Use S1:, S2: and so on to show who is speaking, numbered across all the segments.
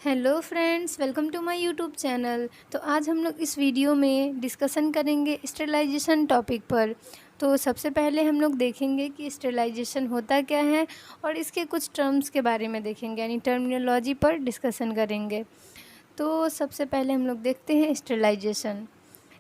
S1: Hello friends, welcome to my YouTube channel. तो आज हम लोग इस वीडियो में डिस्कशन करेंगे स्टेरिलाइजेशन टॉपिक पर। तो सबसे पहले हम लोग देखेंगे कि स्टेरिलाइजेशन होता क्या है और इसके कुछ टर्म्स के बारे में देखेंगे, यानी टर्मिनोलॉजी पर डिस्कशन करेंगे। तो सबसे पहले हम लोग देखते हैं sterilisation.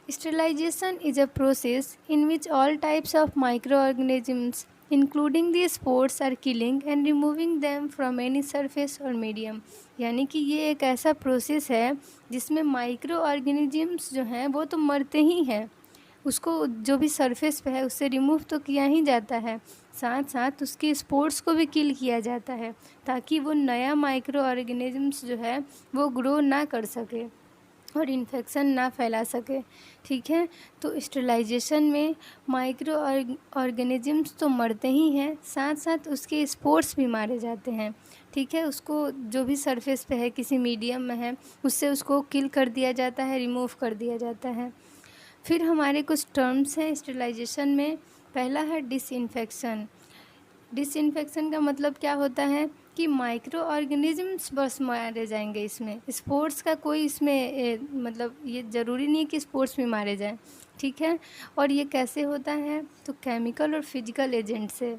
S1: Sterilization is a process in which all types of microorganisms, including the spores, are killing and removing them from any surface or medium। यानी कि ये एक ऐसा प्रोसेस है जिसमें माइक्रो ऑर्गेनिजम्स जो हैं वो तो मरते ही हैं, उसको जो भी सरफेस पे है उससे रिमूव तो किया ही जाता है, साथ साथ उसके स्पोर्स को भी किल किया जाता है ताकि वो नया माइक्रो ऑर्गेनिजम्स जो है वो ग्रो ना कर सके और इन्फेक्शन ना फैला सके। ठीक है, तो स्टेरिलाइजेशन में माइक्रो ऑर्गेनिजम्स तो मरते ही हैं, साथ साथ उसके स्पोर्स भी मारे जाते हैं। ठीक है, उसको जो भी सरफेस पे है, किसी मीडियम में है, उससे उसको किल कर दिया जाता है, रिमूव कर दिया जाता है। फिर हमारे कुछ टर्म्स हैं स्टेरिलाइजेशन में। पहला है डिसइंफेक्शन। डिसइंफेक्शन का मतलब क्या होता है कि माइक्रो ऑर्गेनिजम्स बस मारे जाएंगे, इसमें स्पोर्ट्स का कोई इसमें मतलब ये ज़रूरी नहीं है कि स्पोर्ट्स भी मारे जाएं। ठीक है, और ये कैसे होता है, तो केमिकल और फिजिकल एजेंट से।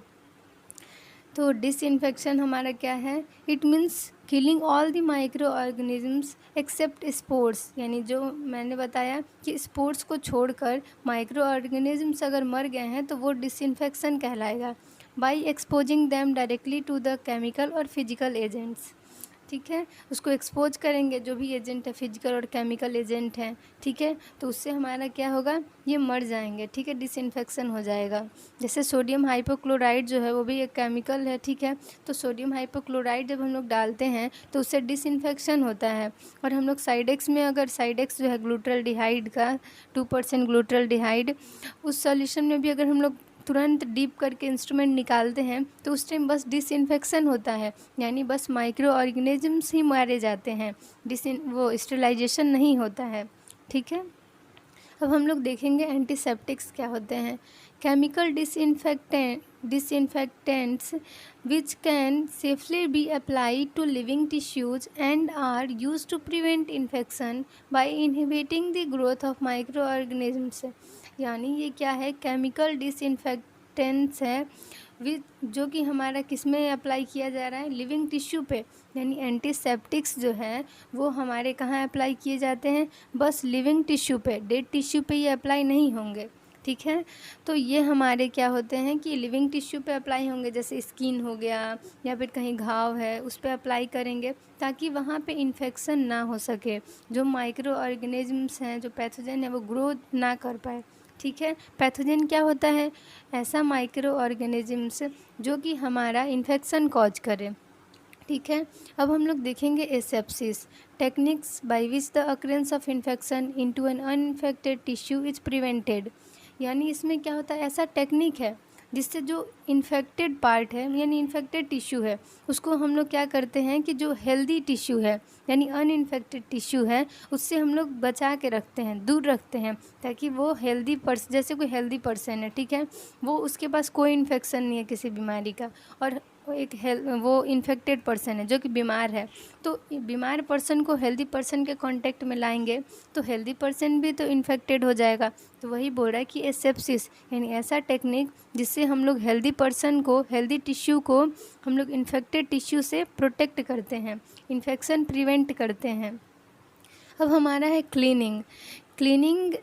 S1: तो डिसइंफेक्शन हमारा क्या है, it means killing all the micro organisms except spores, यानी जो मैंने बताया कि स्पोर्स को छोड़कर माइक्रो ऑर्गेनिजम्स अगर मर गए हैं तो वो डिसइंफेक्शन कहलाएगा, by exposing them directly to the chemical और फिजिकल एजेंट्स। ठीक है, उसको एक्सपोज करेंगे, जो भी एजेंट है, फिजिकल और केमिकल एजेंट हैं। ठीक है, तो उससे हमारा क्या होगा, ये मर जाएंगे। ठीक है, डिसइंफेक्शन हो जाएगा। जैसे सोडियम हाइपोक्लोराइड जो है वो भी एक केमिकल है। ठीक है, तो सोडियम हाइपोक्लोराइड जब हम लोग डालते हैं तो उससे डिसइंफेक्शन होता है। और हम लोग साइडेक्स में, अगर साइडेक्स जो है ग्लूटरल्डिहाइड का 2% ग्लूटरल्डिहाइड, उस सॉल्यूशन में भी अगर हम लोग तुरंत डीप करके इंस्ट्रूमेंट निकालते हैं तो उस टाइम बस डिसइंफेक्शन होता है, यानी बस माइक्रो ऑर्गेनिजम्स ही मारे जाते हैं, वो स्टेरिलाइजेशन नहीं होता है। ठीक है, अब हम लोग देखेंगे एंटीसेप्टिक्स क्या होते हैं। Chemical disinfectants which can safely be applied to living tissues and are use to prevent infection by inhibiting the growth of micro organisms. यानी ये क्या है, केमिकल डिसइंफेक्टेंट्स है जो कि हमारा किस में अप्लाई किया जा रहा है, लिविंग टिश्यू पे। यानी एंटीसेप्टिक्स जो है वो हमारे कहाँ अप्लाई किए जाते हैं, बस लिविंग टिश्यू पे, डेड टिश्यू पे ये अप्लाई नहीं होंगे। ठीक है, तो ये हमारे क्या होते हैं कि लिविंग टिश्यू पे अप्लाई होंगे, जैसे स्किन हो गया या फिर कहीं घाव है उस पर अप्लाई करेंगे ताकि वहाँ पे इन्फेक्शन ना हो सके, जो माइक्रो ऑर्गेनिजम्स हैं, जो पैथोजन है, वो ग्रो ना कर पाए। ठीक है, पैथोजन क्या होता है, ऐसा माइक्रो ऑर्गेनिजम्स जो कि हमारा इन्फेक्शन कॉज करे। ठीक है, अब हम लोग देखेंगे asepsis, techniques by which the occurrence of infection into an uninfected tissue is prevented. यानी इसमें क्या होता है, ऐसा टेक्निक है जिससे जो इन्फेक्टेड पार्ट है, यानी इन्फेक्टेड टिश्यू है, उसको हम लोग क्या करते हैं कि जो हेल्दी टिश्यू है, यानी अनइन्फेक्टेड टिश्यू है, उससे हम लोग बचा के रखते हैं, दूर रखते हैं, ताकि वो हेल्दी पर्सन, जैसे कोई हेल्दी पर्सन है, ठीक है, वो उसके पास कोई इन्फेक्शन नहीं है किसी बीमारी का, और वो इन्फेक्टेड पर्सन है जो कि बीमार है, तो बीमार पर्सन को हेल्दी पर्सन के कांटेक्ट में लाएंगे तो हेल्दी पर्सन भी तो इन्फेक्टेड हो जाएगा। तो वही बोल रहा है कि एसेप्सिस, यानी ऐसा टेक्निक जिससे हम लोग हेल्दी पर्सन को, हेल्दी टिश्यू को हम लोग इन्फेक्टेड टिश्यू से प्रोटेक्ट करते हैं, इन्फेक्शन प्रिवेंट करते हैं। अब हमारा है क्लीनिंग। क्लीनिंग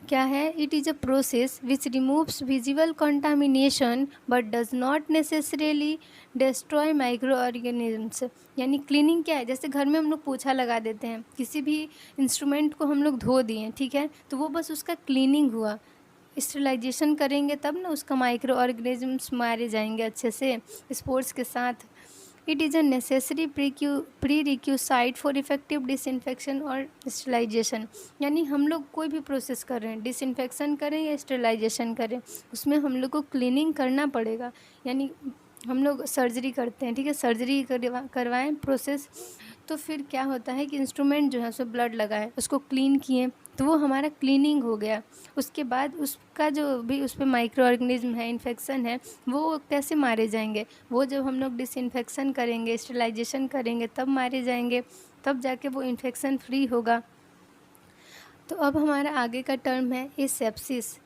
S1: क्या है, it is a process which removes visible contamination but does not necessarily destroy micro organisms. यानी क्लीनिंग क्या है, जैसे घर में हम लोग पोछा लगा देते हैं, किसी भी इंस्ट्रूमेंट को हम लोग धो दिए, ठीक है, तो वो बस उसका क्लीनिंग हुआ। स्टेरिलाइजेशन करेंगे तब ना उसका माइक्रो ऑर्गेनिजम्स मारे जाएंगे अच्छे से स्पोर्ट्स के साथ। It is a necessary prerequisite for effective disinfection और स्टेरिलाइजेशन। यानी हम लोग कोई भी प्रोसेस कर रहे हैं, डिसइंफेक्शन करें या स्टेरिलाइजेशन करें, उसमें हम लोग को क्लीनिंग करना पड़ेगा। यानी हम लोग सर्जरी करते हैं, ठीक है, सर्जरी करवाएं प्रोसेस, तो फिर क्या होता है कि इंस्ट्रूमेंट जो है उसमें ब्लड लगाए, उसको क्लीन किए, तो वो हमारा क्लीनिंग हो गया। उसके बाद उसका जो भी उस पर माइक्रो ऑर्गेनिज्म है, इन्फेक्शन है, वो कैसे मारे जाएंगे, वो जब हम लोग डिसइंफेक्शन करेंगे, स्टेरिलाइजेशन करेंगे तब मारे जाएंगे। तब जाके वो इन्फेक्शन फ्री होगा। तो अब हमारा आगे का टर्म है asepsis,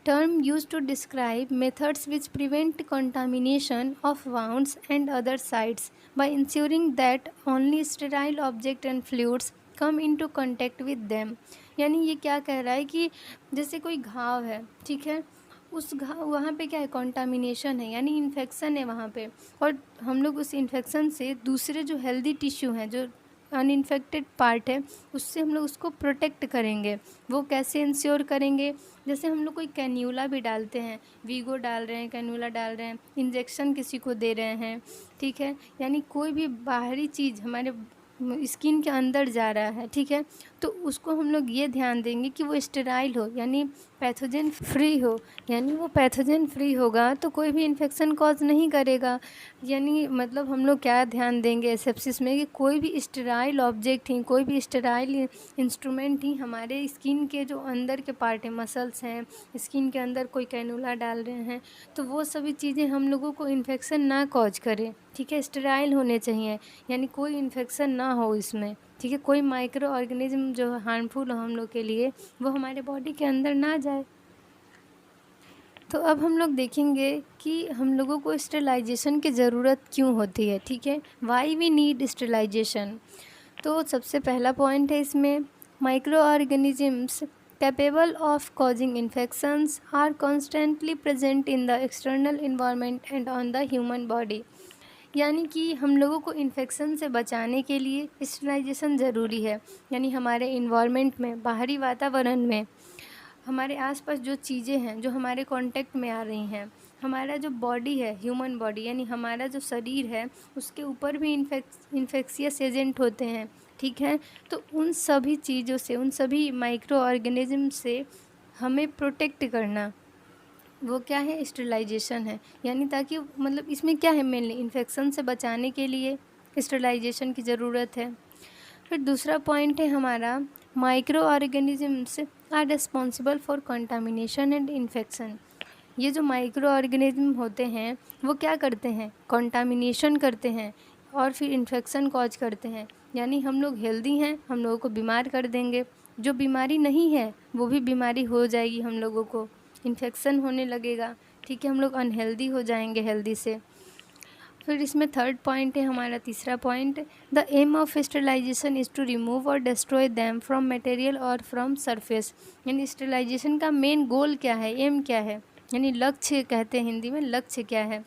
S1: term used to describe methods which prevent contamination of wounds and other sites by ensuring that only sterile objects and fluids come into contact with them। यानी ये क्या कह रहा है कि जैसे कोई घाव है, ठीक है, उस घाव वहाँ पे क्या है, कॉन्टामिनेशन है, यानी इन्फेक्शन है वहाँ पे, और हम लोग उस इन्फेक्शन से दूसरे जो हेल्दी टिश्यू हैं, जो अनइन्फेक्टेड पार्ट है, उससे हम लोग उसको प्रोटेक्ट करेंगे। वो कैसे इंश्योर करेंगे, जैसे हम लोग कोई कैन्यूला भी डालते हैं, वीगो डाल रहे हैं, कैन्यूला डाल रहे हैं, इंजेक्शन किसी को दे रहे हैं, ठीक है, यानी कोई भी बाहरी चीज़ हमारे स्किन के अंदर जा रहा है, ठीक है, तो उसको हम लोग ये ध्यान देंगे कि वो स्टेराइल हो, यानी पैथोजन फ्री हो। यानी वो पैथोजन फ्री होगा तो कोई भी इन्फेक्शन कॉज नहीं करेगा। यानी मतलब हम लोग क्या ध्यान देंगे एसेप्सिस में कि कोई भी स्टेराइल ऑब्जेक्ट ही, कोई भी स्टेराइल इंस्ट्रूमेंट ही हमारे स्किन के जो अंदर के पार्ट हैं, मसल्स हैं, स्किन के अंदर कोई कैनुला डाल रहे हैं, तो वो सभी चीज़ें हम लोगों को इन्फेक्शन ना कॉज करें, ठीक है, स्टेराइल होने चाहिए, यानी कोई इन्फेक्शन ना हो इसमें, ठीक है, कोई माइक्रो ऑर्गेनिज्म जो हार्मफुल हो हम लोग के लिए वो हमारे बॉडी के अंदर ना जाए। तो अब हम लोग देखेंगे कि हम लोगों को स्टेरिलाइजेशन की ज़रूरत क्यों होती है, ठीक है, वाई वी नीड स्टेरिलाइजेशन। तो सबसे पहला पॉइंट है इसमें, micro organisms capable of causing infections are constantly present in the external environment and on the human body. यानी कि हम लोगों को इन्फेक्शन से बचाने के लिए स्टेरिलाइजेशन ज़रूरी है, यानी हमारे इन्वायरमेंट में, बाहरी वातावरण में, हमारे आसपास जो चीज़ें हैं जो हमारे कांटेक्ट में आ रही हैं, हमारा जो बॉडी है, ह्यूमन बॉडी, यानी हमारा जो शरीर है, उसके ऊपर भी इन्फेक्शियस एजेंट होते हैं, ठीक है, तो उन सभी चीज़ों से, उन सभी माइक्रो ऑर्गेनिज्म से हमें प्रोटेक्ट करना, वो क्या है, स्टेरिलाइजेशन है। यानी ताकि मतलब इसमें क्या है, मेनली इन्फेक्शन से बचाने के लिए स्टेरिलाइजेशन की ज़रूरत है। फिर दूसरा पॉइंट है हमारा, micro organisms are responsible for contamination and infection. ये जो माइक्रो ऑर्गेनिज्म होते हैं वो क्या करते हैं, कंटामिनेशन करते हैं और फिर इन्फेक्शन कॉज करते हैं। यानी हम लोग हेल्दी हैं, हम लोगों को बीमार कर देंगे, जो बीमारी नहीं है वो भी बीमारी हो जाएगी, हम लोगों को इन्फेक्शन होने लगेगा, ठीक है, हम लोग अनहेल्दी हो जाएंगे हेल्दी से। फिर इसमें थर्ड पॉइंट है हमारा, तीसरा point, the aim of sterilization is to remove और डिस्ट्रॉय दैम फ्रॉम मटेरियल और फ्रॉम सरफेस। यानी स्टेरिलाइजेशन का मेन गोल क्या है, एम क्या है, यानी लक्ष्य कहते हैं हिंदी में, लक्ष्य क्या है,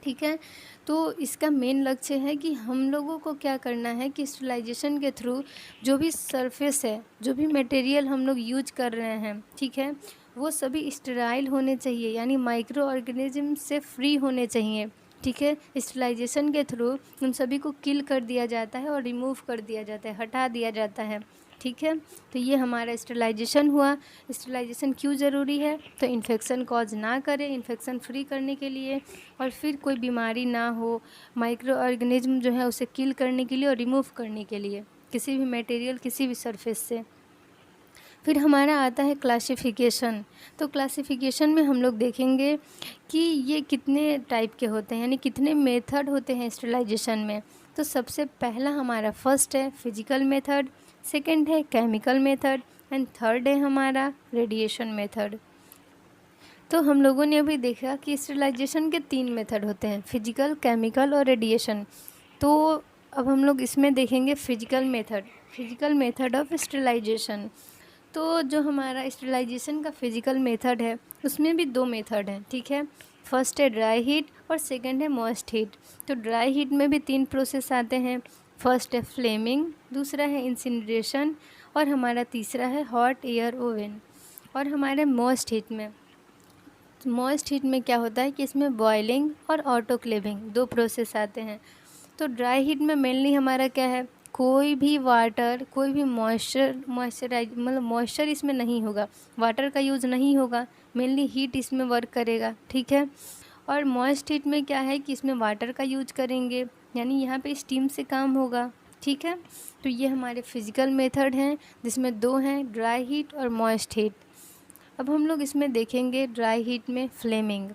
S1: ठीक है, तो इसका मेन लक्ष्य है कि हम लोगों को क्या करना है कि स्टेरिलाइजेशन के थ्रू जो भी सरफेस है, जो भी मटेरियल हम लोग यूज कर रहे हैं, ठीक है, वो सभी स्टेराइल होने चाहिए, यानी माइक्रो ऑर्गेनिज्म से फ्री होने चाहिए, ठीक है। स्टेरिलाइजेशन के थ्रू उन सभी को किल कर दिया जाता है और रिमूव कर दिया जाता है, हटा दिया जाता है, ठीक है। तो ये हमारा स्टेरिलाइजेशन हुआ। स्टेरिलाइजेशन क्यों ज़रूरी है, तो इन्फेक्शन कॉज ना करे, इन्फेक्शन फ्री करने के लिए, और फिर कोई बीमारी ना हो, माइक्रो ऑर्गेनिज्म जो है उसे किल करने के लिए और रिमूव करने के लिए किसी भी मटेरियल, किसी भी सरफेस से। फिर हमारा आता है क्लासिफिकेशन। तो क्लासिफिकेशन में हम लोग देखेंगे कि ये कितने टाइप के होते हैं, यानी कितने मेथड होते हैं स्टेरिलाइजेशन में। तो सबसे पहला हमारा फर्स्ट है फिजिकल मेथड, सेकंड है केमिकल मेथड एंड थर्ड है हमारा रेडिएशन मेथड। तो हम लोगों ने अभी देखा कि स्टेरिलाइजेशन के 3 मेथड होते हैं, फिजिकल, केमिकल और रेडिएशन। तो अब हम लोग इसमें देखेंगे फिजिकल मेथड ऑफ स्टेरिलाइजेशन। तो जो हमारा स्टेरिलाइजेशन का फिजिकल मेथड है उसमें भी 2 मेथड हैं, ठीक है। फर्स्ट है ड्राई हीट और सेकंड है मॉइस्ट हीट। तो ड्राई हीट में भी 3 प्रोसेस आते हैं, फर्स्ट है फ्लेमिंग, दूसरा है इंसिनरेशन और हमारा तीसरा है हॉट एयर ओवन। और हमारे मॉइस्ट हीट में क्या होता है कि इसमें बॉइलिंग और ऑटोक्लेविंग 2 प्रोसेस आते हैं। तो ड्राई हीट में मेनली हमारा क्या है, कोई भी वाटर, कोई भी मॉइस्चर इसमें नहीं होगा, वाटर का यूज़ नहीं होगा, मेनली हीट इसमें वर्क करेगा, ठीक है। और मॉइस्ट हीट में क्या है कि इसमें वाटर का यूज करेंगे, यानी यहाँ पे स्टीम से काम होगा, ठीक है। तो ये हमारे फिजिकल मेथड हैं जिसमें 2 हैं, ड्राई हीट और मॉइस्ट हीट। अब हम लोग इसमें देखेंगे ड्राई हीट में फ्लेमिंग।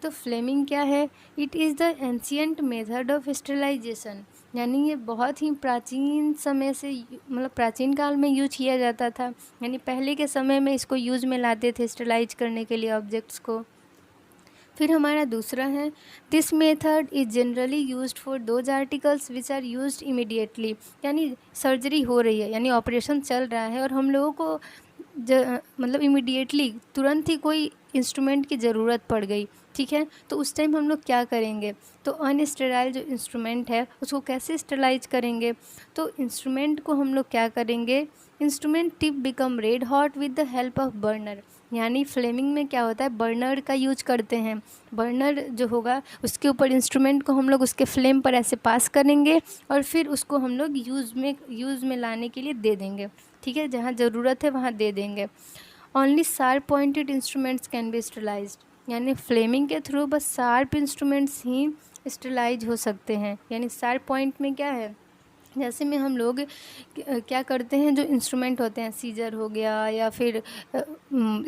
S1: तो फ्लेमिंग क्या है, it is the ancient method of sterilization. यानी ये बहुत ही प्राचीन समय से मतलब प्राचीन काल में यूज किया जाता था, यानी पहले के समय में इसको यूज में लाते थे स्टरलाइज करने के लिए ऑब्जेक्ट्स को। फिर हमारा दूसरा है, this method is generally used for those articles which are used immediately. यानी सर्जरी हो रही है, यानी ऑपरेशन चल रहा है और हम लोगों को मतलब इमीडिएटली तुरंत ही कोई इंस्ट्रूमेंट की ज़रूरत पड़ गई, ठीक है, तो उस टाइम हम लोग क्या करेंगे, तो अनस्टेराइल जो इंस्ट्रूमेंट है उसको कैसे स्टेलाइज करेंगे, तो इंस्ट्रूमेंट को हम लोग क्या करेंगे, instrument tip become red hot with the help of burner. यानी फ्लेमिंग में क्या होता है, बर्नर का यूज करते हैं। बर्नर जो होगा उसके ऊपर इंस्ट्रूमेंट को हम लोग उसके फ्लेम पर ऐसे पास करेंगे और फिर उसको हम लोग यूज़ में लाने के लिए दे देंगे, ठीक है, जहाँ ज़रूरत है वहाँ दे देंगे। Only sharp pointed instruments can be sterilized. यानी फ्लेमिंग के थ्रू बस शार्प इंस्ट्रूमेंट्स ही स्टेलाइज हो सकते हैं। यानी शार्प पॉइंट में क्या है, जैसे में हम लोग क्या करते हैं, जो इंस्ट्रूमेंट होते हैं, सीजर हो गया या फिर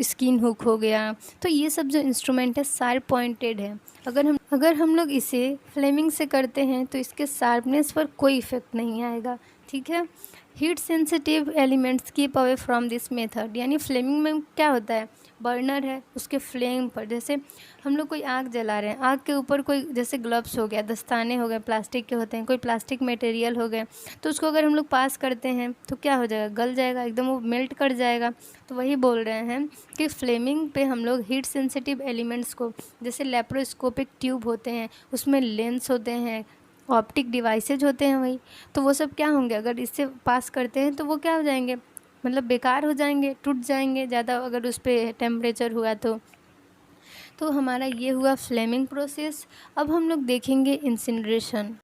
S1: स्किन हुक हो गया, तो ये सब जो इंस्ट्रूमेंट है शार्प पॉइंटेड है। अगर हम लोग इसे फ्लेमिंग से करते हैं तो इसके शार्पनेस पर कोई इफ़ेक्ट नहीं आएगा, ठीक है। Heat sensitive elements keep away from this method. यानी फ्लेमिंग में क्या होता है, बर्नर है उसके फ्लेम पर, जैसे हम लोग कोई आग जला रहे हैं, आग के ऊपर कोई जैसे ग्लव्स हो गया, दस्ताने हो गए, प्लास्टिक के होते हैं, कोई प्लास्टिक मटेरियल हो गए, तो उसको अगर हम लोग पास करते हैं तो क्या हो जाएगा, गल जाएगा, एकदम वो मेल्ट कर जाएगा। तो वही बोल रहे हैं कि फ्लेमिंग पे हम लोग हीट सेंसिटिव एलिमेंट्स को, जैसे लेप्रोस्कोपिक ट्यूब होते हैं उसमें लेंस होते हैं, ऑप्टिक डिवाइसेज होते हैं वही, तो वो सब क्या होंगे, अगर इससे पास करते हैं तो वो क्या हो जाएंगे, मतलब बेकार हो जाएंगे, टूट जाएंगे ज़्यादा अगर उस पर टेम्परेचर हुआ तो हमारा ये हुआ फ्लेमिंग प्रोसेस। अब हम लोग देखेंगे इंसिनरेशन।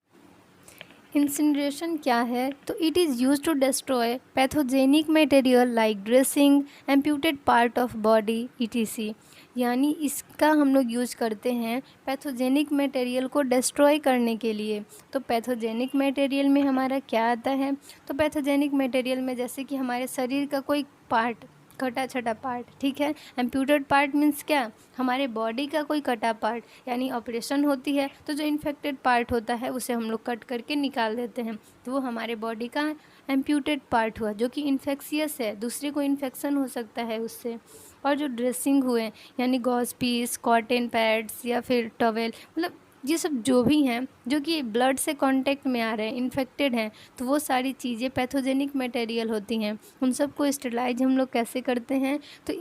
S1: इंसिनरेशन क्या है, तो it is use to destroy pathogenic material like dressing, amputated part of body etc. यानी इसका हम लोग यूज करते हैं पैथोजेनिक मटेरियल को डिस्ट्रॉय करने के लिए। तो पैथोजेनिक मटेरियल में हमारा क्या आता है, तो पैथोजेनिक मटेरियल में जैसे कि हमारे शरीर का कोई पार्ट, कटा छटा पार्ट, ठीक है। एम्प्यूटेड पार्ट मीन्स क्या, हमारे बॉडी का कोई कटा पार्ट, यानी ऑपरेशन होती है तो जो इन्फेक्टेड पार्ट होता है उसे हम लोग कट करके निकाल देते हैं, तो वो हमारे बॉडी का एम्प्यूटेड पार्ट हुआ जो कि इन्फेक्शियस है, दूसरे को इन्फेक्शन हो सकता है उससे। और जो ड्रेसिंग हुए, यानी गॉज पीस, कॉटन पैड्स या फिर टॉवेल, मतलब ये सब जो भी हैं जो कि ब्लड से कांटेक्ट में आ रहे हैं, इन्फेक्टेड हैं, तो वो सारी चीज़ें पैथोजेनिक मटेरियल होती हैं। उन सबको स्टेलाइज हम लोग कैसे करते हैं, तो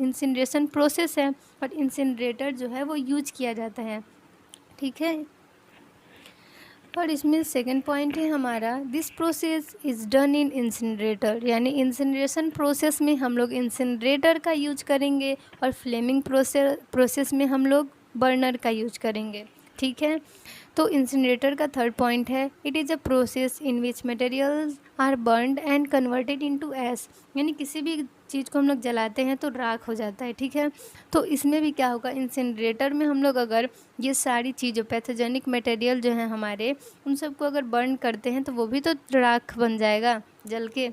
S1: इंसिनरेशन प्रोसेस है और इंसिनरेटर जो है वो यूज किया जाता है, ठीक है। और इसमें सेकंड पॉइंट है हमारा, this process is done in incinerator. यानी इंसिनरेशन प्रोसेस में हम लोग इंसिनरेटर का यूज करेंगे और फ्लेमिंग प्रोसेस में हम लोग बर्नर का यूज करेंगे, ठीक है। तो इंसिनरेटर का थर्ड पॉइंट है, it is a process in which materials are burned and converted into ash. यानी किसी भी चीज़ को हम लोग जलाते हैं तो राख हो जाता है, ठीक है। तो इसमें भी क्या होगा, इंसिनरेटर में हम लोग अगर ये सारी चीज़ें पैथोजेनिक मटेरियल जो हैं हमारे, उन सबको अगर बर्न करते हैं तो वो भी तो राख बन जाएगा जल के,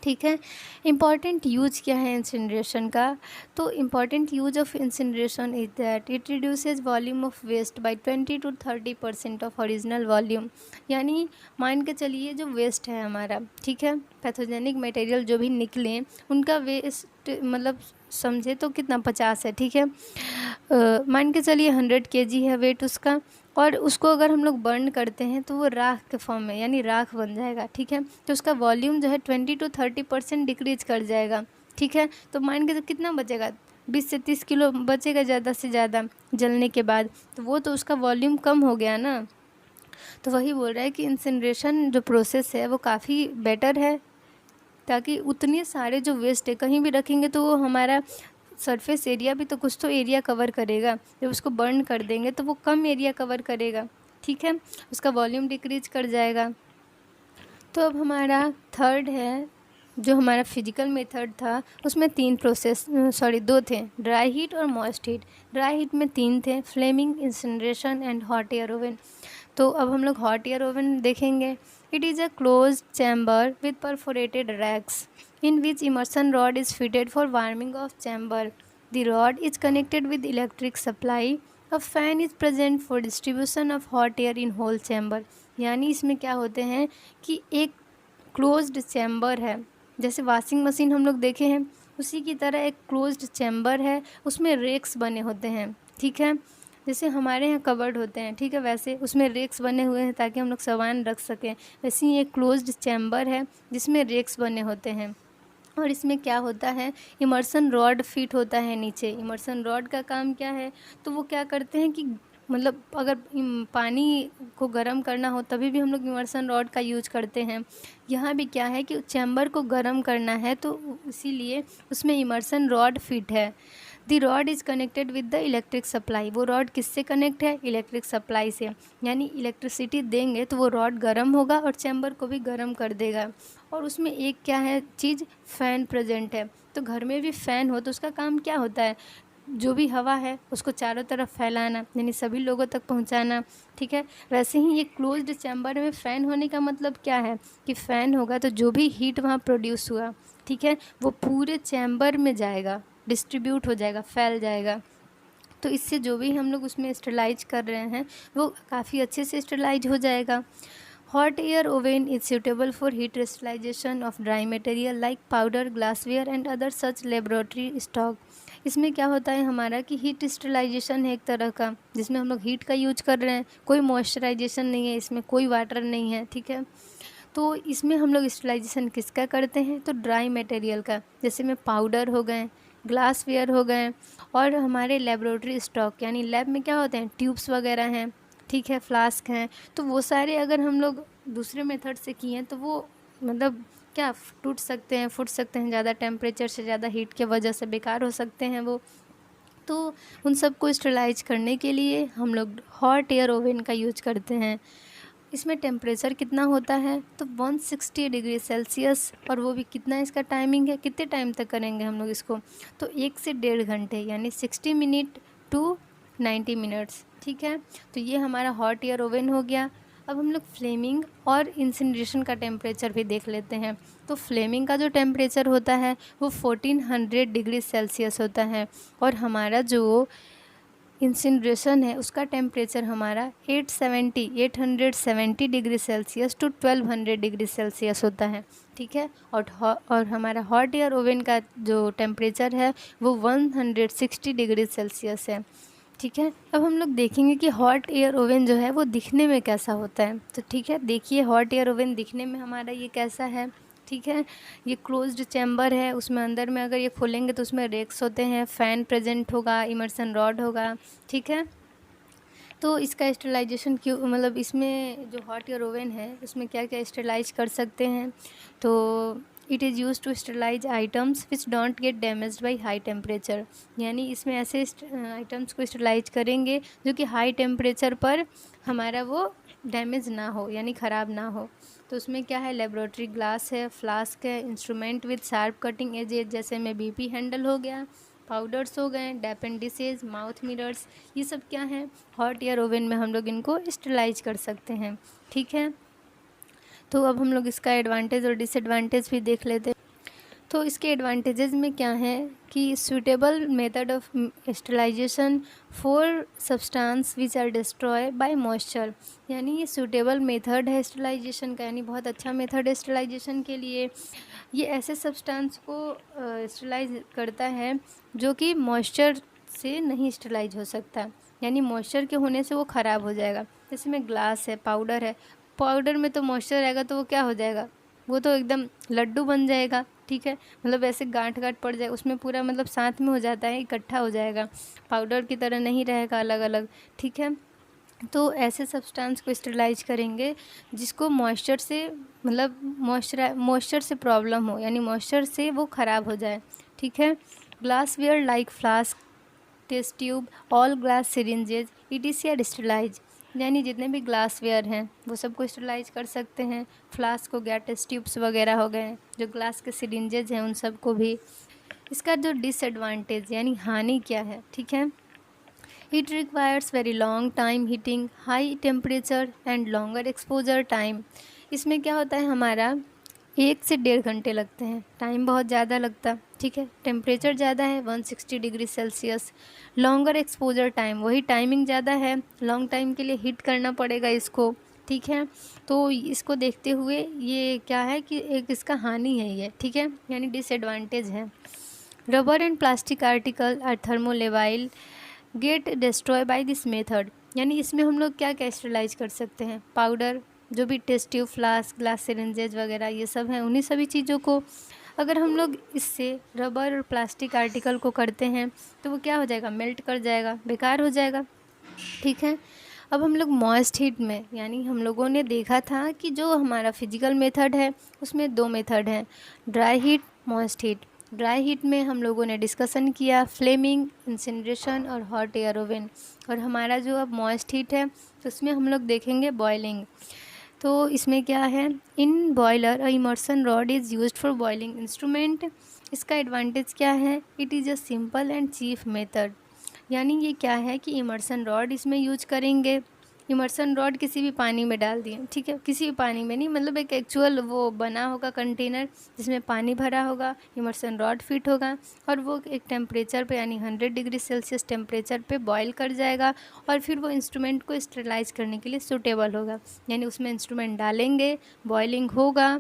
S1: ठीक है। इम्पॉर्टेंट यूज क्या है इंसिनरेशन का, तो important use of incineration is that it reduces volume of waste by 20 to 30% of original volume. यानी मान के चलिए जो वेस्ट है हमारा, ठीक है, पैथोजेनिक मटेरियल जो भी निकले उनका वेस्ट मतलब समझे तो कितना 50 है, ठीक है। मान के चलिए 100 kg है वेट उसका, और उसको अगर हम लोग बर्न करते हैं तो वो राख के फॉर्म में, यानी राख बन जाएगा, ठीक है। तो उसका वॉल्यूम जो है 20 to 30% डिक्रीज कर जाएगा, ठीक है। तो मान के तो कितना बचेगा, 20 से 30 किलो बचेगा ज़्यादा से ज़्यादा जलने के बाद, तो वो तो उसका वॉल्यूम कम हो गया ना। तो वही बोल रहा है कि इंसिनरेशन जो प्रोसेस है वो काफ़ी बेटर है, ताकि उतने सारे जो वेस्ट है कहीं भी रखेंगे तो वो हमारा सरफेस एरिया भी तो कुछ तो एरिया कवर करेगा, जब उसको बर्न कर देंगे तो वो कम एरिया कवर करेगा, ठीक है, उसका वॉल्यूम डिक्रीज कर जाएगा। तो अब हमारा थर्ड है, जो हमारा फिजिकल मेथड था उसमें दो थे, ड्राई हीट और मॉइस्ट हीट। ड्राई हीट में 3 थे, flaming, incineration and hot air oven. तो अब हम लोग हॉट एयर ओवन देखेंगे। It is a close chamber with perforated racks in which immersion rod is fitted for warming of chamber. The rod is connected with electric supply a fan is present for distribution of hot air in whole chamber. यानी इसमें क्या होते हैं कि एक closed chamber है, जैसे washing machine हम लोग देखे हैं उसी की तरह एक क्लोज्ड चैम्बर है, उसमें रेक्स बने होते हैं, ठीक है। जैसे हमारे यहाँ कबर्ड होते हैं, ठीक है, वैसे उसमें रेक्स बने हुए हैं ताकि हम लोग सामान रख सकें। वैसे ही एक क्लोज्ड चैम्बर है जिसमें रेक्स बने होते हैं। और इसमें क्या होता है, इमर्सन रॉड फिट होता है नीचे। इमर्सन रॉड का काम क्या है, तो वो क्या करते हैं कि मतलब अगर पानी को गर्म करना हो तभी भी हम लोग इमर्सन रॉड का यूज करते हैं। यहाँ भी क्या है कि चैम्बर को गर्म करना है तो इसीलिए उसमें इमर्सन रॉड फिट है। The rod is connected with the electric supply. वो रॉड किससे कनेक्ट है, इलेक्ट्रिक सप्लाई से। यानी इलेक्ट्रिसिटी देंगे तो वो रॉड गर्म होगा और चैम्बर को भी गर्म कर देगा। और उसमें एक क्या है चीज़, फ़ैन प्रेजेंट है। तो घर में भी फ़ैन हो तो उसका काम क्या होता है, जो भी हवा है उसको चारों तरफ फैलाना, यानी सभी लोगों तक पहुंचाना, ठीक है। वैसे ही ये क्लोज्ड चैम्बर में फ़ैन होने का मतलब क्या है कि फ़ैन होगा तो जो भी हीट वहाँ प्रोड्यूस हुआ, ठीक है, वो पूरे चैम्बर में जाएगा, डिस्ट्रीब्यूट हो जाएगा, फैल जाएगा। तो इससे जो भी हम लोग उसमें स्टरलाइज कर रहे हैं वो काफ़ी अच्छे से स्टरलाइज हो जाएगा। Hot air oven is suitable for heat crystallization of dry material like powder, glassware and other such laboratory stock। इसमें क्या होता है हमारा कि हीट स्टरलाइजेशन है एक तरह का, जिसमें हम लोग हीट का यूज कर रहे हैं, कोई मॉइस्चराइजेशन नहीं है इसमें, कोई वाटर नहीं है, ठीक है। तो इसमें हम लोग स्टरलाइजेशन किसका करते हैं, तो ड्राई मटेरियल का, जैसे में पाउडर हो गए, ग्लासवेयर हो गए, और हमारे लेबोरेटरी स्टॉक, यानी लैब में क्या होते हैं, ट्यूब्स वगैरह हैं, ठीक है, फ्लास्क हैं। तो वो सारे अगर हम लोग दूसरे मेथड से किए हैं तो वो मतलब क्या टूट सकते हैं, फूट सकते हैं, ज़्यादा टेम्परेचर से, ज़्यादा हीट के वजह से बेकार हो सकते हैं वो। तो उन सब को स्टरलाइज करने के लिए हम लोग हॉट एयर ओवन का यूज करते हैं। इसमें टेम्परेचर कितना होता है, तो 160 डिग्री सेल्सियस, और वो भी कितना इसका टाइमिंग है, कितने टाइम तक करेंगे हम लोग इसको, तो 1 से 1.5 घंटे, यानी 60 मिनट टू 90 मिनट्स, ठीक है। तो ये हमारा हॉट एयर ओवन हो गया। अब हम लोग फ्लेमिंग और इंसिनरेशन का टेम्परेचर भी देख लेते हैं। तो फ्लेमिंग का जो टेम्परेचर होता है वो 1400 डिग्री सेल्सियस होता है, और हमारा जो इंसिनरेशन है उसका टेम्परेचर हमारा 870 degree Celsius to 1200 degree Celsius होता है, ठीक है। और हमारा हॉट एयर ओवन का जो टेम्परेचर है वो 160 डिग्री सेल्सियस है, ठीक है। अब हम लोग देखेंगे कि हॉट एयर ओवन जो है वो दिखने में कैसा होता है। तो ठीक है, देखिए हॉट एयर ओवन दिखने में हमारा ये कैसा है, ठीक है। ये क्लोज्ड चैम्बर है, उसमें अंदर में अगर ये खोलेंगे तो उसमें रेक्स होते हैं, फ़ैन प्रेजेंट होगा, इमर्सन रॉड होगा, ठीक है। तो इसका स्टरलाइजेशन क्यों, मतलब इसमें जो हॉट एयर ओवन है उसमें क्या क्या स्टरलाइज कर सकते हैं, तो it is use to sterilize items which don't get damaged by high temperature. यानी इसमें ऐसे आइटम्स को स्टरलाइज करेंगे जो कि हाई टेम्परेचर पर हमारा वो डैमेज ना हो, यानी ख़राब ना हो। तो उसमें क्या है, लेबोरेटरी ग्लास है, फ्लास्क है, instrument with sharp cutting edges, जैसे में बीपी हैंडल हो गया, पाउडर्स हो गए, डेपेंडिसेज, माउथ मिरर्स, ये सब क्या है, हॉट एयर ओवन में हम लोग इनको स्टरलाइज कर सकते हैं, ठीक है। तो अब हम लोग इसका एडवांटेज और डिसएडवांटेज भी देख लेते हैं। तो इसके एडवांटेजेस में क्या है कि suitable method of sterilization for substance which are destroy by moisture. यानी ये सूटेबल मेथड है स्टरलाइजेशन का, यानी बहुत अच्छा मेथड है स्टरलाइजेशन के लिए। ये ऐसे सब्सटेंस को स्टरलाइज करता है जो कि मॉइस्चर से नहीं स्टरलाइज हो सकता, यानी मॉइस्चर के होने से वो ख़राब हो जाएगा। जैसे में ग्लास है, पाउडर है, पाउडर में तो मॉइस्चर रहेगा तो वो क्या हो जाएगा, वो तो एकदम लड्डू बन जाएगा, ठीक है। मतलब ऐसे गांठ गांठ पड़ जाए उसमें, पूरा मतलब साथ में हो जाता है, इकट्ठा हो जाएगा, पाउडर की तरह नहीं रहेगा अलग अलग, ठीक है। तो ऐसे सब्सटेंस को स्टरलाइज करेंगे जिसको मॉइस्चर से, मतलब मॉइस्चर से प्रॉब्लम हो, यानी मॉइस्चर से वो ख़राब हो जाए, ठीक है। Glassware like flask, test tube, all glass syringes ETC are sterilize. यानी जितने भी ग्लासवेयर हैं वो सबको स्टरलाइज कर सकते हैं। फ्लास्क हो गया, टेस्ट ट्यूब्स वगैरह हो गए, जो ग्लास के सिरिंजेज हैं उन सबको भी। इसका जो डिसएडवांटेज यानी हानि क्या है, ठीक है, it requires very long time heating, high temperature and longer exposure time. इसमें क्या होता है हमारा 1 से 1.5 घंटे लगते हैं, टाइम बहुत ज़्यादा लगता। ठीक है, टेम्परेचर ज़्यादा है 160 degree Celsius, longer exposure time, वही टाइमिंग ज़्यादा है, लॉन्ग टाइम के लिए हीट करना पड़ेगा इसको। ठीक है, तो इसको देखते हुए ये क्या है कि एक इसका हानि है ये। ठीक है, यानी डिसएडवांटेज है। Rubber and plastic article are thermolabile get destroy by this method, यानी इसमें हम लोग क्या क्या स्टरलाइज कर सकते हैं, पाउडर, जो भी टेस्ट ट्यूब, फ्लास्क, ग्लास सिरेंजेज वगैरह ये सब हैं, उन्हीं सभी चीज़ों को अगर हम लोग इससे रबर और प्लास्टिक आर्टिकल को करते हैं तो वो क्या हो जाएगा, मेल्ट कर जाएगा, बेकार हो जाएगा। ठीक है, अब हम लोग मॉइस्ट हीट में, यानी हम लोगों ने देखा था कि जो हमारा फिजिकल मेथड है उसमें 2 मेथड हैं, dry heat, moist heat. Dry heat में हम लोगों ने डिस्कशन किया फ्लेमिंग, इंसिनरेशन और हॉट एयर ओवन। और हमारा जो अब मॉइस्ट हीट है तो उसमें हम लोग देखेंगे बॉयलिंग। तो इसमें क्या है, in boiler a immersion rod is used for boiling instrument. इसका एडवांटेज क्या है, it is a simple and cheap method, यानी ये क्या है कि इमर्सन रॉड इसमें यूज करेंगे। इमर्सन रॉड किसी भी पानी में डाल दिए, ठीक है, किसी भी पानी में नहीं, मतलब एक एक्चुअल वो बना होगा कंटेनर जिसमें पानी भरा होगा, इमर्सन रॉड फिट होगा और वो एक टेम्परेचर पे यानी 100 डिग्री सेल्सियस टेम्परेचर पे बॉईल कर जाएगा और फिर वो इंस्ट्रूमेंट को स्टेरिलाइज करने के लिए सूटेबल होगा। यानी उसमें इंस्ट्रूमेंट डालेंगे, बॉइलिंग होगा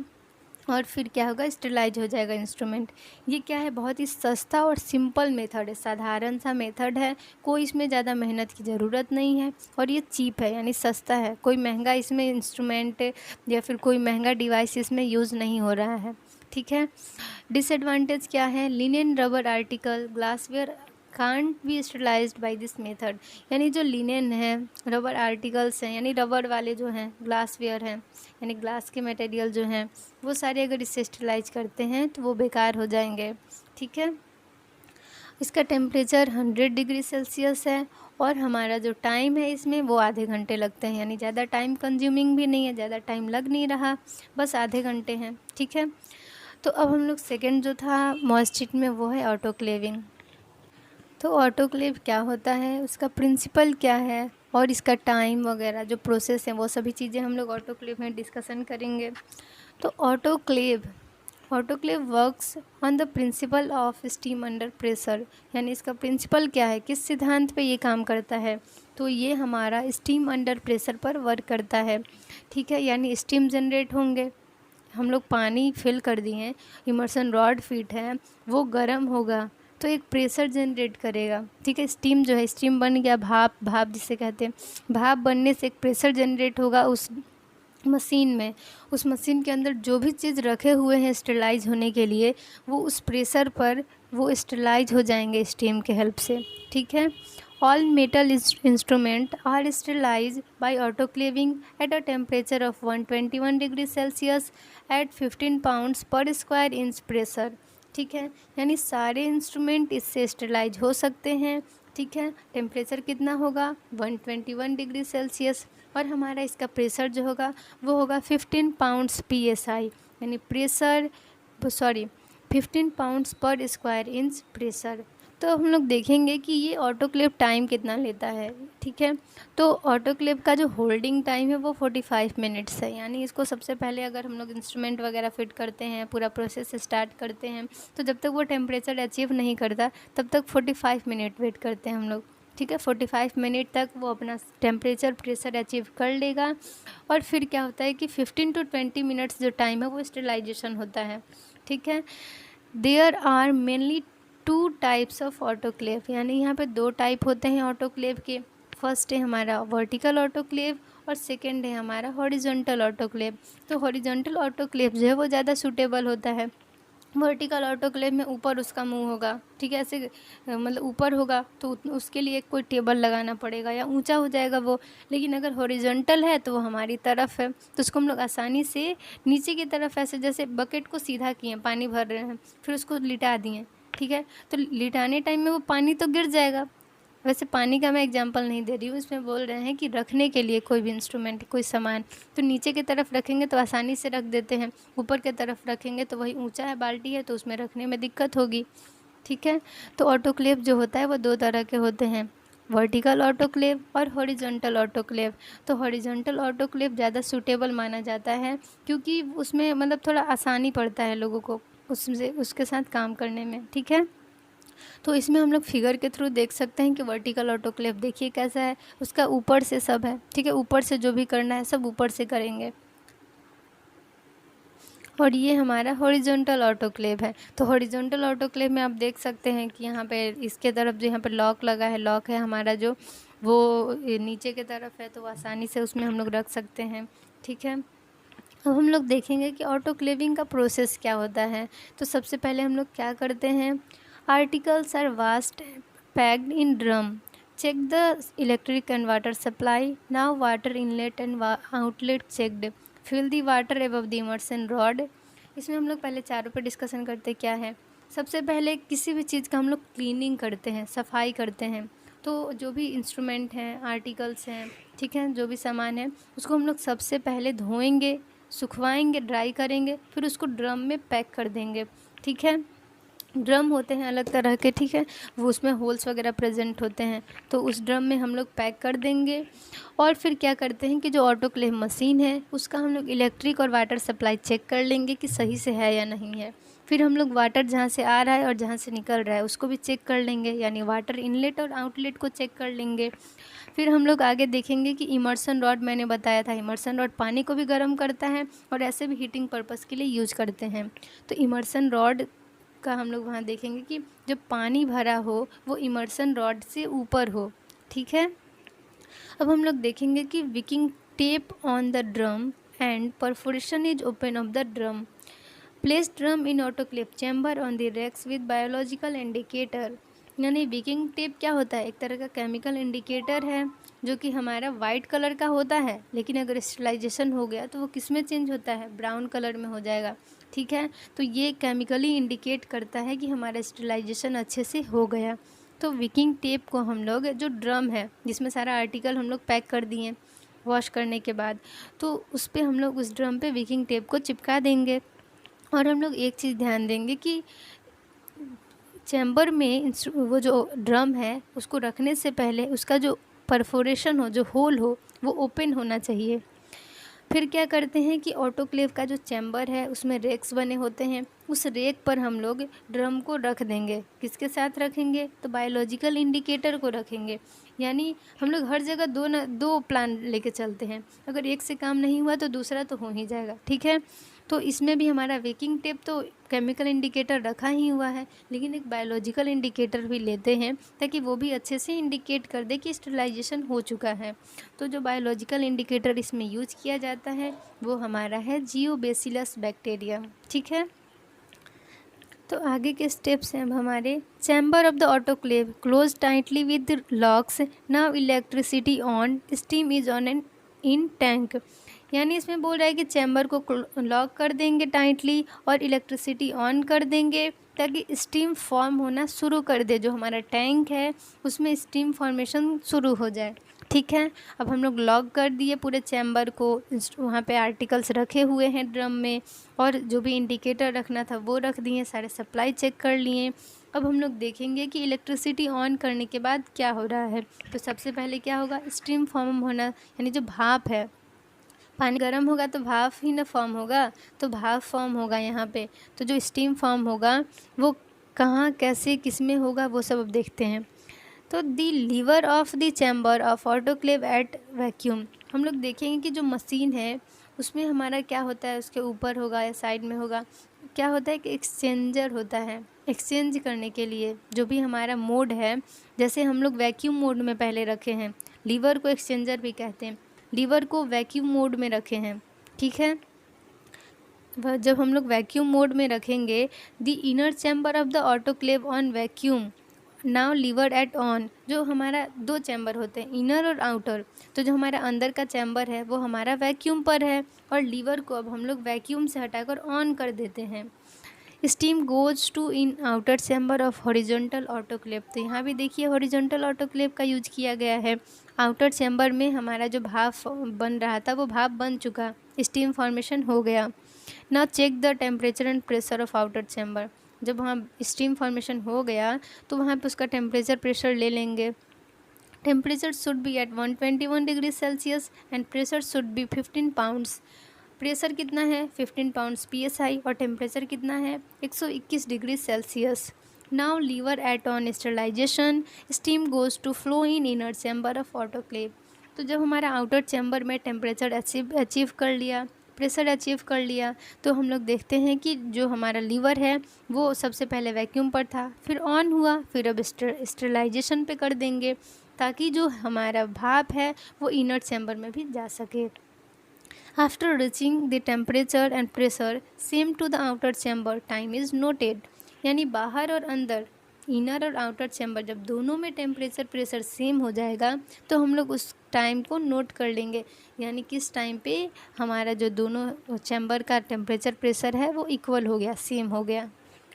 S1: और फिर क्या होगा, स्टेरिलाइज हो जाएगा इंस्ट्रूमेंट। ये क्या है, बहुत ही सस्ता और सिंपल मेथड है, साधारण सा मेथड है, कोई इसमें ज़्यादा मेहनत की ज़रूरत नहीं है और ये चीप है, यानी सस्ता है, कोई महंगा इसमें इंस्ट्रूमेंट या फिर कोई महंगा डिवाइस इसमें यूज़ नहीं हो रहा है। ठीक है, डिसएडवांटेज क्या है, linen rubber article glassware can't be sterilized by this method, यानी जो लिनेन है, रबर आर्टिकल्स हैं, यानी रबर वाले जो हैं, ग्लासवेयर हैं, यानी ग्लास के मटेरियल जो हैं, वो सारे अगर इससे स्टेरिलाइज करते हैं तो वो बेकार हो जाएंगे। ठीक है, इसका टेम्परेचर 100 डिग्री सेल्सियस है और हमारा जो टाइम है इसमें वो आधे घंटे लगते हैं, यानी ज़्यादा टाइम कंज्यूमिंग भी नहीं है, ज़्यादा टाइम लग नहीं रहा, बस आधे घंटे हैं। ठीक है, तो अब हम लोग सेकेंड जो था मॉइस्ट हीट में वो है ऑटोक्लेविंग। तो ऑटोक्लेव क्या होता है, उसका प्रिंसिपल क्या है और इसका टाइम वगैरह जो प्रोसेस है वो सभी चीज़ें हम लोग ऑटोक्लेव में डिस्कशन करेंगे। तो autoclave works on the principle of steam under pressure, यानी इसका प्रिंसिपल क्या है, किस सिद्धांत पे ये काम करता है, तो ये हमारा स्टीम अंडर प्रेशर पर वर्क करता है। ठीक है, यानी स्टीम जनरेट होंगे, हम लोग पानी फिल कर दिए हैं, इमर्सन रॉड फिट है, वो गर्म होगा तो एक प्रेशर जनरेट करेगा। ठीक है, स्टीम जो है, स्टीम बन गया, भाप जिसे कहते हैं, भाप बनने से एक प्रेशर जनरेट होगा उस मशीन में, उस मशीन के अंदर जो भी चीज़ रखे हुए हैं स्टेरिलाइज होने के लिए वो उस प्रेशर पर वो स्टेरिलाइज हो जाएंगे स्टीम के हेल्प से। ठीक है, all metal instrument are sterilize by autoclaving at a temperature of 121 degree Celsius at 15 pounds per square inch pressure. ठीक है, यानी सारे इंस्ट्रूमेंट इससे स्टेरिलाइज हो सकते हैं। ठीक है, टेम्परेचर कितना होगा, 121 डिग्री सेल्सियस और हमारा इसका प्रेशर जो होगा वो होगा 15 पाउंड्स PSI, यानी 15 pounds per square inch pressure. तो हम लोग देखेंगे कि ये ऑटोक्लेव टाइम कितना लेता है। ठीक है, तो ऑटोक्लेव का जो होल्डिंग टाइम है वो 45 मिनट्स है, यानी इसको सबसे पहले अगर हम लोग इंस्ट्रूमेंट वगैरह फिट करते हैं, पूरा प्रोसेस स्टार्ट करते हैं, तो जब तक वो टेम्परेचर अचीव नहीं करता तब तक 45 मिनट वेट करते हैं हम लोग। ठीक है, 45 मिनट तक वो अपना टेम्परेचर प्रेशर अचीव कर लेगा और फिर क्या होता है कि 15 to 20 मिनट्स जो टाइम है वो स्टेरिलाइजेशन होता है। ठीक है, there are mainly 2 types of autoclave, यानी यहाँ पे 2 टाइप होते हैं ऑटोक्लेव के। फर्स्ट है हमारा वर्टिकल ऑटोक्लेव और सेकेंड है हमारा हॉरिजॉन्टल ऑटोक्लेव। तो हॉरिजॉन्टल ऑटोक्लेव जो है वो ज़्यादा सूटेबल होता है। वर्टिकल ऑटोक्लेव में ऊपर उसका मुंह होगा, ठीक है, ऐसे मतलब ऊपर होगा तो उसके लिए कोई टेबल लगाना पड़ेगा या ऊंचा हो जाएगा वो। लेकिन अगर हॉरिजॉन्टल है तो वो हमारी तरफ है तो उसको हम लोग आसानी से नीचे की तरफ, ऐसे जैसे बकेट को सीधा किए, पानी भर रहे हैं, फिर उसको लिटा दिए, ठीक है, तो लिटाने टाइम में वो पानी तो गिर जाएगा। वैसे पानी का मैं एग्जांपल नहीं दे रही हूँ, इसमें बोल रहे हैं कि रखने के लिए कोई भी इंस्ट्रूमेंट, कोई सामान, तो नीचे की तरफ रखेंगे तो आसानी से रख देते हैं, ऊपर की तरफ रखेंगे तो वही ऊंचा है, बाल्टी है तो उसमें रखने में दिक्कत होगी। ठीक है, तो ऑटोक्लेव जो होता है वो 2 तरह के होते हैं, वर्टिकल ऑटोक्लेव और हॉरिजॉन्टल ऑटोक्लेव। तो हॉरिजॉन्टल ऑटोक्लेव ज़्यादा सूटेबल माना जाता है क्योंकि उसमें मतलब थोड़ा आसानी पड़ता है लोगों को उसके साथ काम करने में, ठीक है। तो इसमें हम लोग फिगर के थ्रू देख सकते हैं कि वर्टिकल ऑटोक्लेव देखिए कैसा है, उसका ऊपर से सब है, ठीक है, ऊपर से जो भी करना है सब ऊपर से करेंगे। और ये हमारा हॉरिजॉन्टल ऑटोक्लेव है। तो हॉरिजॉन्टल ऑटोक्लेव में आप देख सकते हैं कि यहाँ पे इसके तरफ जो यहाँ पे लॉक लगा है, लॉक है हमारा जो वो नीचे के तरफ है, तो आसानी से उसमें हम लोग रख सकते हैं, ठीक है। अब हम लोग देखेंगे कि ऑटोक्लेविंग का प्रोसेस क्या होता है। तो सबसे पहले हम लोग क्या करते हैं, articles are vast packed in drum, check the electric and water supply, now water inlet and outlet checked, fill the water above the immersion rod. इसमें हम लोग पहले चारों पे डिस्कशन करते क्या है। सबसे पहले किसी भी चीज़ का हम लोग क्लीनिंग करते हैं, सफाई करते हैं। तो जो भी इंस्ट्रूमेंट हैं, आर्टिकल्स हैं, ठीक है, जो भी सामान है उसको हम लोग सबसे पहले धोएंगे, सुखवाएंगे, ड्राई करेंगे, फिर उसको ड्रम में पैक कर देंगे, ठीक है। ड्रम होते हैं अलग तरह के, ठीक है, वो उसमें होल्स वगैरह प्रेजेंट होते हैं, तो उस ड्रम में हम लोग पैक कर देंगे। और फिर क्या करते हैं कि जो ऑटोक्लेव मशीन है उसका हम लोग इलेक्ट्रिक और वाटर सप्लाई चेक कर लेंगे कि सही से है या नहीं है। फिर हम लोग वाटर जहाँ से आ रहा है और जहाँ से निकल रहा है उसको भी चेक कर लेंगे, यानी वाटर इनलेट और आउटलेट को चेक कर लेंगे। फिर हम लोग आगे देखेंगे कि इमर्सन रॉड, मैंने बताया था इमर्सन रॉड पानी को भी गर्म करता है और ऐसे भी हीटिंग पर्पज़ के लिए यूज करते हैं। तो इमर्सन रॉड का हम लोग वहाँ देखेंगे कि जब पानी भरा हो वो इमर्सन रॉड से ऊपर हो, ठीक है। अब हम लोग देखेंगे कि wicking tape on the drum and perforation is open of the drum, place drum in autoclave chamber on the racks with biological indicator. यानी विकिंग टेप क्या होता है, एक तरह का केमिकल इंडिकेटर है जो कि हमारा वाइट कलर का होता है, लेकिन अगर स्टरलाइजेशन हो गया तो वो किस में चेंज होता है, ब्राउन कलर में हो जाएगा, ठीक है। तो ये केमिकली इंडिकेट करता है कि हमारा स्टरलाइजेशन अच्छे से हो गया। तो विकिंग टेप को हम लोग, जो ड्रम है जिसमें सारा आर्टिकल हम लोग पैक कर दिए वॉश करने के बाद, तो उस पर हम लोग उस ड्रम पे विकिंग टेप को चिपका देंगे। और हम लोग एक चीज़ ध्यान देंगे कि चैम्बर में वो जो ड्रम है उसको रखने से पहले उसका जो परफोरेशन हो, जो होल हो, वो ओपन होना चाहिए। फिर क्या करते हैं कि ऑटोक्लेव का जो चैम्बर है उसमें रेक्स बने होते हैं, उस रेक पर हम लोग ड्रम को रख देंगे। किसके साथ रखेंगे, तो बायोलॉजिकल इंडिकेटर को रखेंगे। यानी हम लोग हर जगह दो प्लान लेके चलते हैं, अगर एक से काम नहीं हुआ तो दूसरा तो हो ही जाएगा, ठीक है। तो इसमें भी हमारा वेकिंग टेप तो केमिकल इंडिकेटर रखा ही हुआ है, लेकिन एक बायोलॉजिकल इंडिकेटर भी लेते हैं ताकि वो भी अच्छे से इंडिकेट कर दे कि स्टरलाइजेशन हो चुका है। तो जो बायोलॉजिकल इंडिकेटर इसमें यूज किया जाता है वो हमारा है जियोबैसिलस बैक्टीरिया, ठीक है। तो आगे के स्टेप्स हैं अब हमारे, chamber of the autoclave close tightly with locks, now electricity on, steam is on and in tank. यानी इसमें बोल रहा है कि चैम्बर को लॉक कर देंगे टाइटली और इलेक्ट्रिसिटी ऑन कर देंगे ताकि स्टीम फॉर्म होना शुरू कर दे, जो हमारा टैंक है उसमें स्टीम फॉर्मेशन शुरू हो जाए, ठीक है। अब हम लोग लॉक कर दिए पूरे चैम्बर को, वहाँ पे आर्टिकल्स रखे हुए हैं ड्रम में और जो भी इंडिकेटर रखना था वो रख दिए, सारे सप्लाई चेक कर लिए। अब हम लोग देखेंगे कि इलेक्ट्रिसिटी ऑन करने के बाद क्या हो रहा है। तो सबसे पहले क्या होगा, स्टीम फॉर्म होना, यानी जो भाप है, पानी गर्म होगा तो भाप ही ना फॉर्म होगा, तो भाप फॉर्म होगा यहाँ पे। तो जो स्टीम फॉर्म होगा वो कहाँ, कैसे, किस में होगा, वो सब अब देखते हैं। तो the lever of the chamber of autoclave at vacuum, हम लोग देखेंगे कि जो मशीन है उसमें हमारा क्या होता है, उसके ऊपर होगा या साइड में होगा, क्या होता है कि एक्सचेंजर होता है, एक्सचेंज करने के लिए जो भी हमारा मोड है। जैसे हम लोग वैक्यूम मोड में पहले रखे हैं, लीवर को एक्सचेंजर भी कहते हैं, लीवर को वैक्यूम मोड में रखे हैं, ठीक है। जब हम लोग वैक्यूम मोड में रखेंगे, the inner chamber of the autoclave on vacuum, now lever at on, जो हमारा दो चैम्बर होते हैं, इनर और आउटर। तो जो हमारा अंदर का चैम्बर है वो हमारा वैक्यूम पर है और लीवर को अब हम लोग वैक्यूम से हटाकर ऑन कर देते हैं। Steam goes to in outer chamber of horizontal autoclave, तो यहाँ भी देखिए हॉरिजॉन्टल ऑटोक्लेव का यूज किया गया है। आउटर चैम्बर में हमारा जो भाप बन रहा था वो भाप बन चुका, स्टीम फॉर्मेशन हो गया। Now check the temperature and pressure of outer chamber, जब वहाँ स्टीम फॉर्मेशन हो गया तो वहाँ पे उसका टेम्परेचर प्रेशर ले लेंगे, Temperature should be at 121 degree Celsius and pressure should be 15 pounds. Pressure कितना है 15 पाउंड्स PSI और टेम्परेचर कितना है 121 degree Celsius. Now lever at on sterilisation, steam goes to flow in inner chamber of autoclave. तो जब हमारा outer chamber में temperature achieve कर लिया, प्रेशर अचीव कर लिया, तो हम लोग देखते हैं कि जो हमारा लीवर है वो सबसे पहले वैक्यूम पर था, फिर ऑन हुआ, फिर अब स्टरलाइजेशन पे कर देंगे ताकि जो हमारा भाप है वो इनर चैम्बर में भी जा सके। After reaching the temperature and pressure same to the outer chamber time is noted. यानी बाहर और अंदर, इनर और आउटर चैम्बर जब दोनों में टेम्परेचर प्रेशर सेम हो जाएगा तो हम लोग उस टाइम को नोट कर लेंगे, यानी किस टाइम पे हमारा जो दोनों चैम्बर का टेम्परेचर प्रेशर है वो इक्वल हो गया, सेम हो गया।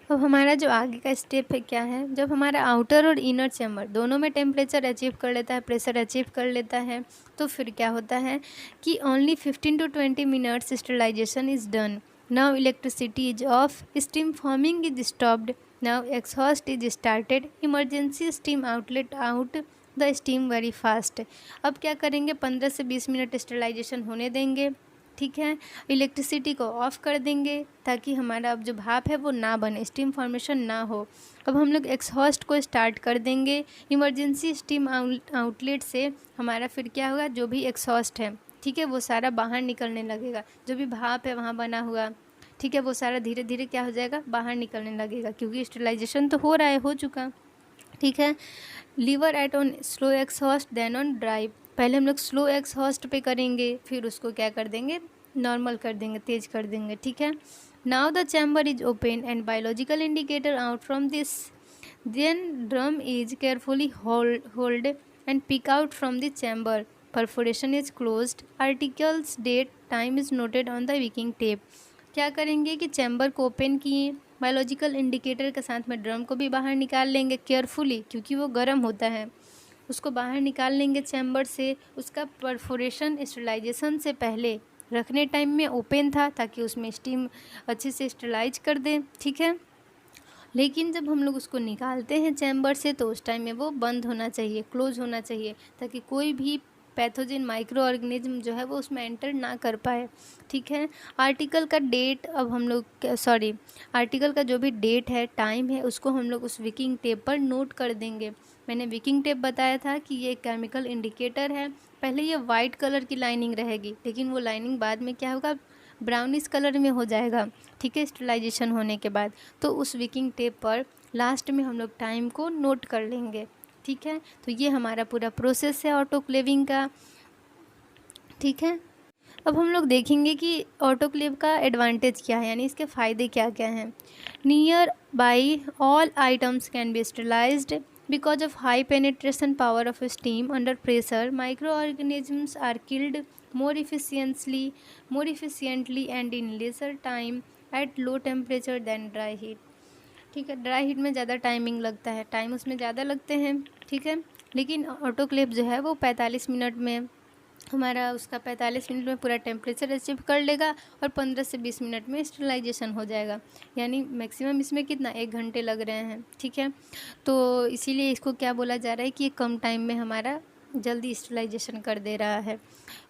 S1: अब हमारा जो आगे का स्टेप है क्या है, जब हमारा आउटर और इनर चैम्बर दोनों में टेम्परेचर अचीव कर लेता है, प्रेशर अचीव कर लेता है, तो फिर क्या होता है कि only 15 to 20 minutes sterilisation is done. Now electricity is off, steam forming is stopped, now exhaust is started, emergency steam outlet out the steam very fast. अब क्या करेंगे, 15 से 20 मिनट स्टरलाइजेशन होने देंगे, ठीक है। इलेक्ट्रिसिटी को ऑफ़ कर देंगे ताकि हमारा अब जो भाप है वो ना बने, स्टीम फॉर्मेशन ना हो। अब हम लोग एक्सहॉस्ट को स्टार्ट कर देंगे। इमरजेंसी स्टीम आउटलेट से हमारा फिर क्या होगा, जो भी एक्सहॉस्ट है, ठीक है, वो सारा बाहर निकलने लगेगा। जो भी भाप है वहाँ बना हुआ, ठीक है, वो सारा धीरे धीरे क्या हो जाएगा, बाहर निकलने लगेगा, क्योंकि स्टरलाइजेशन तो हो रहा है, हो चुका, ठीक है। Lever at on slow exhaust then on drive. पहले हम लोग स्लो एक्सहॉस्ट पे करेंगे, फिर उसको क्या कर देंगे, नॉर्मल कर देंगे, तेज़ कर देंगे, ठीक है। Now the chamber is open and biological indicator out from this, then drum is carefully hold and pick out from the chamber, perforation is closed, articles date time is noted on the wicking tape. क्या करेंगे कि chamber को open किए, biological indicator के साथ में drum को भी बाहर निकाल लेंगे केयरफुली, क्योंकि वो गर्म होता है, उसको बाहर निकाल लेंगे चैम्बर से। उसका परफोरेशन स्टरलाइजेशन से पहले रखने टाइम में ओपन था ताकि उसमें स्टीम अच्छे से स्टरलाइज कर दें, ठीक है। लेकिन जब हम लोग उसको निकालते हैं चैम्बर से तो उस टाइम में वो बंद होना चाहिए, क्लोज होना चाहिए, ताकि कोई भी पैथोजन माइक्रो ऑर्गेनिज्म जो है वो उसमें एंटर ना कर पाए, ठीक है। आर्टिकल का डेट, अब हम लोग आर्टिकल का जो भी डेट है, टाइम है, उसको हम लोग उस विकिंग टेप पर नोट कर देंगे। मैंने विकिंग टेप बताया था कि ये केमिकल इंडिकेटर है। पहले ये वाइट कलर की लाइनिंग रहेगी, लेकिन वो लाइनिंग बाद में क्या होगा, ब्राउनिश कलर में हो जाएगा, ठीक है, स्टरलाइजेशन होने के बाद। तो उस विकिंग टेप पर लास्ट में हम लोग टाइम को नोट कर लेंगे, ठीक है। तो ये हमारा पूरा प्रोसेस है ऑटोक्लेविंग का, ठीक है। अब हम लोग देखेंगे कि ऑटोक्लेव का एडवांटेज क्या है, यानी इसके फ़ायदे क्या क्या हैं। Near by all items can be sterilised because of high penetration power of steam under pressure, micro organisms are killed more efficiently and in lesser time at low temperature than dry heat। ठीक है, dry heat में ज़्यादा timing लगता है, time उसमें ज़्यादा लगते हैं, ठीक है। लेकिन ऑटोक्लेव जो है वो 45 मिनट में हमारा, उसका 45 मिनट में पूरा टेम्परेचर अचीव कर लेगा और 15 से 20 मिनट में स्टरलाइजेशन हो जाएगा, यानी मैक्सिमम इसमें कितना, 1 घंटे लग रहे हैं, ठीक है। तो इसीलिए इसको क्या बोला जा रहा है कि ये कम टाइम में हमारा जल्दी स्टरलाइजेशन कर दे रहा है।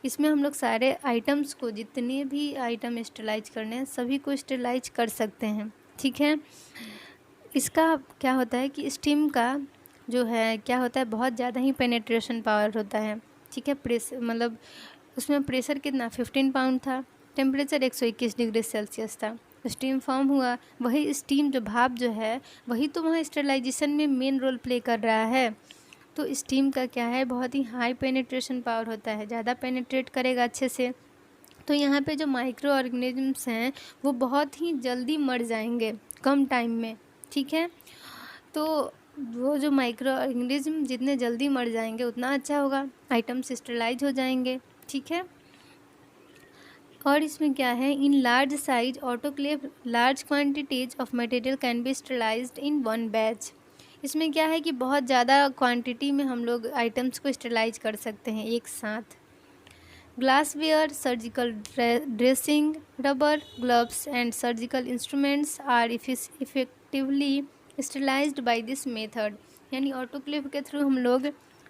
S1: इसमें हम लोग सारे आइटम्स को, जितने भी आइटम स्टरलाइज करने हैं सभी को स्टरलाइज कर सकते हैं, ठीक है। इसका क्या होता है कि स्टीम का जो है क्या होता है, बहुत ज़्यादा ही पेनिट्रेशन पावर होता है, ठीक है। प्रेशर मतलब उसमें प्रेशर कितना 15 पाउंड था, टेम्परेचर 121 डिग्री सेल्सियस था, स्टीम फॉर्म हुआ, वही स्टीम जो भाप जो है वही तो वहाँ स्टरलाइजेशन में मेन रोल प्ले कर रहा है। तो स्टीम का क्या है, बहुत ही हाई पेनिट्रेशन पावर होता है, ज़्यादा पेनिट्रेट करेगा अच्छे से। तो यहाँ पे जो माइक्रो ऑर्गेनिजम्स हैं वो बहुत ही जल्दी मर जाएंगे कम टाइम में, ठीक है। तो वो जो माइक्रो ऑर्गेनिज्म जितने जल्दी मर जाएंगे उतना अच्छा होगा, आइटम्स स्टरलाइज हो जाएंगे, ठीक है। और इसमें क्या है, in large size autoclave large quantities of material can be sterilised in one batch. इसमें क्या है कि बहुत ज़्यादा क्वांटिटी में हम लोग आइटम्स को स्टरलाइज कर सकते हैं एक साथ। Glassware, surgical dressing, rubber gloves and surgical instruments are effectively sterilised by this method. यानी ऑटोक्लेव के थ्रू हम लोग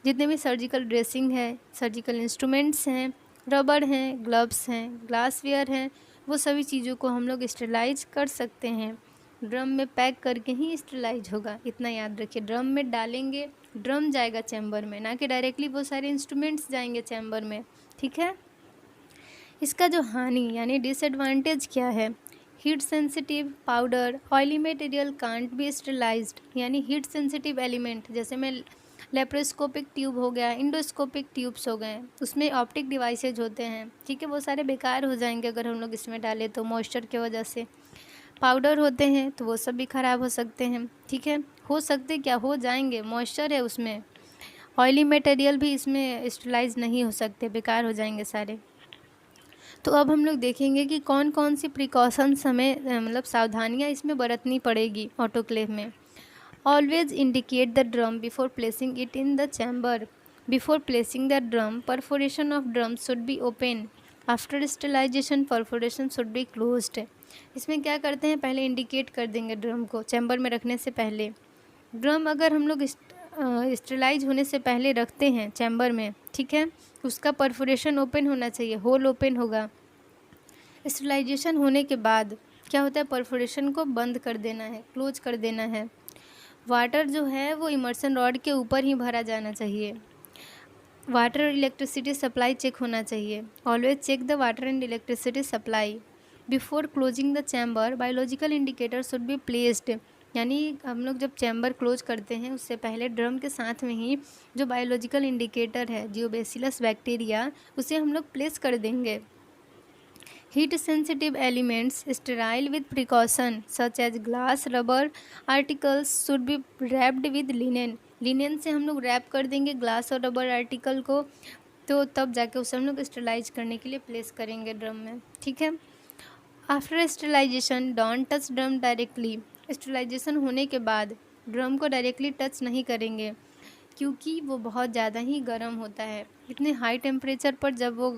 S1: जितने भी सर्जिकल ड्रेसिंग है, सर्जिकल इंस्ट्रूमेंट्स हैं, रबर हैं, ग्लव्स हैं, ग्लासवेयर हैं, वो सभी चीज़ों को हम लोग स्टेरिलाइज कर सकते हैं। ड्रम में पैक करके ही स्टेरिलाइज होगा, इतना याद रखिए। ड्रम में डालेंगे, ड्रम जाएगा चैम्बर में, ना कि डायरेक्टली वो सारे इंस्ट्रूमेंट्स जाएंगे चैम्बर में, ठीक है। इसका जो हानि यानी डिसएडवांटेज क्या है, heat sensitive powder oily material can't be sterilised, यानी हीट सेंसिटिव एलिमेंट जैसे में लेप्रोस्कोपिक ट्यूब हो गया, इंडोस्कोपिक ट्यूब्स हो गए, उसमें ऑप्टिक डिवाइसेज होते हैं, ठीक है, वो सारे बेकार हो जाएंगे अगर हम लोग इसमें डालें तो मॉइस्चर की वजह से। पाउडर होते हैं तो वो सब भी ख़राब हो सकते हैं, ठीक है, हो सकते क्या, हो जाएंगे, मॉइस्चर है उसमें। ऑयली मटेरियल भी इसमें स्टेरिलाइज नहीं हो सकते, बेकार हो जाएंगे सारे। तो अब हम लोग देखेंगे कि कौन कौन सी प्रिकॉशंस हमें मतलब सावधानियां इसमें बरतनी पड़ेगी ऑटोक्लेव में। Always indicate the drum before placing it in the chamber. Before placing the drum, perforation of drum should be open. After sterilisation, perforation should be closed. इसमें क्या करते हैं, पहले इंडिकेट कर देंगे ड्रम को चैम्बर में रखने से पहले। ड्रम अगर हम लोग स्टेलाइज होने से पहले रखते हैं चैम्बर में, ठीक है, उसका परफोरेशन ओपन होना चाहिए, होल ओपन होगा। स्टेलाइजेशन होने के बाद क्या होता है, परफोरेशन को बंद कर देना है, क्लोज कर देना है। वाटर जो है वो इमर्सन रॉड के ऊपर ही भरा जाना चाहिए। वाटर और इलेक्ट्रिसिटी सप्लाई चेक होना चाहिए। Always check the water and electricity supply before closing the chamber. Biological indicator should be placed, यानी हम लोग जब चैम्बर क्लोज करते हैं उससे पहले ड्रम के साथ में ही जो बायोलॉजिकल इंडिकेटर है, जियोबैसिलस बैक्टीरिया, उसे हम लोग प्लेस कर देंगे। Heat sensitive elements sterile with precaution such as glass, rubber articles should be wrapped with linen. Linen से हम लोग रैप कर देंगे ग्लास और रबर आर्टिकल को, तो तब जाके उसे हम लोग स्टेलाइज करने के लिए प्लेस करेंगे ड्रम में, ठीक है। After sterilisation don't touch drum directly. Sterilisation होने के बाद ड्रम को डायरेक्टली टच नहीं करेंगे, क्योंकि वो बहुत ज़्यादा ही गर्म होता है। इतने हाई टेम्परेचर पर जब वो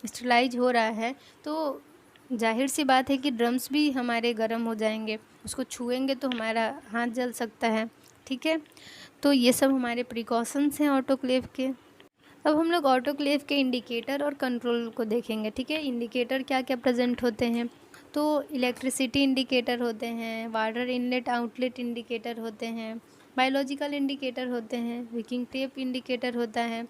S1: स्टेलाइज हो रहा है तो जाहिर सी बात है कि ड्रम्स भी हमारे गर्म हो जाएंगे, उसको छुएंगे तो हमारा हाथ जल सकता है, ठीक है। तो ये सब हमारे प्रिकॉशंस हैं ऑटोक्लेव के। अब हम लोग ऑटोक्लेव के इंडिकेटर और कंट्रोल को देखेंगे, ठीक है। इंडिकेटर क्या क्या प्रेजेंट होते हैं, तो इलेक्ट्रिसिटी इंडिकेटर होते हैं, वाटर इनलेट आउटलेट इंडिकेटर होते हैं, बायोलॉजिकल इंडिकेटर होते हैं, विकिंग टेप इंडिकेटर होता है,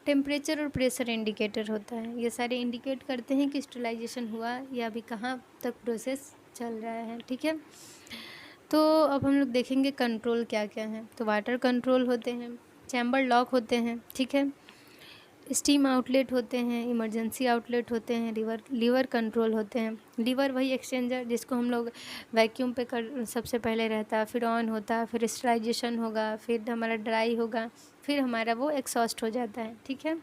S1: टेम्परेचर और प्रेशर इंडिकेटर होता है। ये सारे इंडिकेट करते हैं कि स्टेलाइजेशन हुआ या अभी कहाँ तक प्रोसेस चल रहा है, ठीक है। तो अब हम लोग देखेंगे कंट्रोल क्या क्या है। तो वाटर कंट्रोल होते हैं, चैम्बर लॉक होते हैं, ठीक है, स्टीम आउटलेट होते हैं, इमरजेंसी आउटलेट होते हैं, लीवर कंट्रोल होते हैं। लीवर वही एक्सचेंजर जिसको हम लोग वैक्यूम पे कर सबसे पहले रहता है, फिर ऑन होता है, फिर स्टेरिलाइजेशन होगा, फिर हमारा ड्राई होगा, फिर हमारा वो एक्सॉस्ट हो जाता है, ठीक है।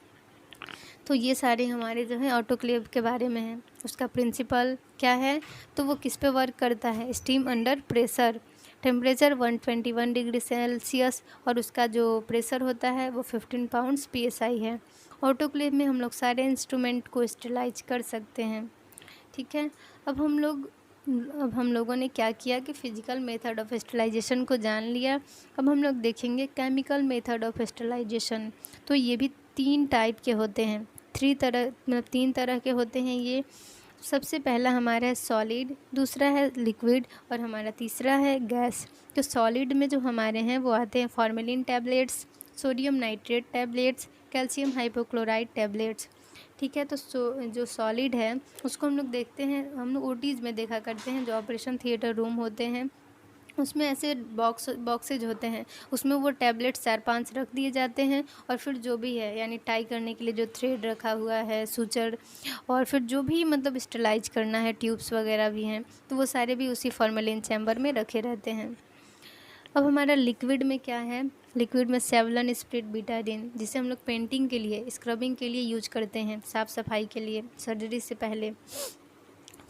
S1: तो ये सारे हमारे जो है ऑटोक्लेव के बारे में है। उसका प्रिंसिपल क्या है, तो वो किस पे वर्क करता है, steam under pressure, temperature 121 degree Celsius, और उसका जो प्रेशर होता है वो 15 पाउंड्स PSI है। ऑटोक्लेव में हम लोग सारे इंस्ट्रूमेंट को स्टेलाइज कर सकते हैं, ठीक है। अब हम लोगों ने क्या किया कि फिजिकल मेथड ऑफ स्टेलाइजेशन को जान लिया। अब हम लोग देखेंगे केमिकल मेथड ऑफ स्टेलाइजेशन। तो ये भी 3 टाइप के होते हैं, 3 तरह के होते हैं ये। सबसे पहला हमारा है सॉलिड, दूसरा है लिक्विड, और हमारा तीसरा है गैस। तो सॉलिड में जो हमारे हैं वो आते हैं formalin tablets, sodium nitrate tablets, calcium hypochlorite tablets, ठीक है। तो जो सॉलिड है उसको हम लोग देखते हैं, हम लोग OTs में देखा करते हैं, जो ऑपरेशन थिएटर रूम होते हैं उसमें ऐसे बॉक्सेज होते हैं, उसमें वो टैबलेट 4-5 रख दिए जाते हैं, और फिर जो भी है यानी टाई करने के लिए जो थ्रेड रखा हुआ है, सूचर, और फिर जो भी मतलब स्टेलाइज करना है, ट्यूब्स वगैरह भी हैं, तो वो सारे भी उसी फॉर्मेलिन चैम्बर में रखे रहते हैं। अब हमारा लिक्विड में क्या है, लिक्विड में सेवलन स्प्रिट बीटाडीन, जिसे हम लोग पेंटिंग के लिए, स्क्रबिंग के लिए यूज करते हैं, साफ़ सफाई के लिए, सर्जरी से पहले।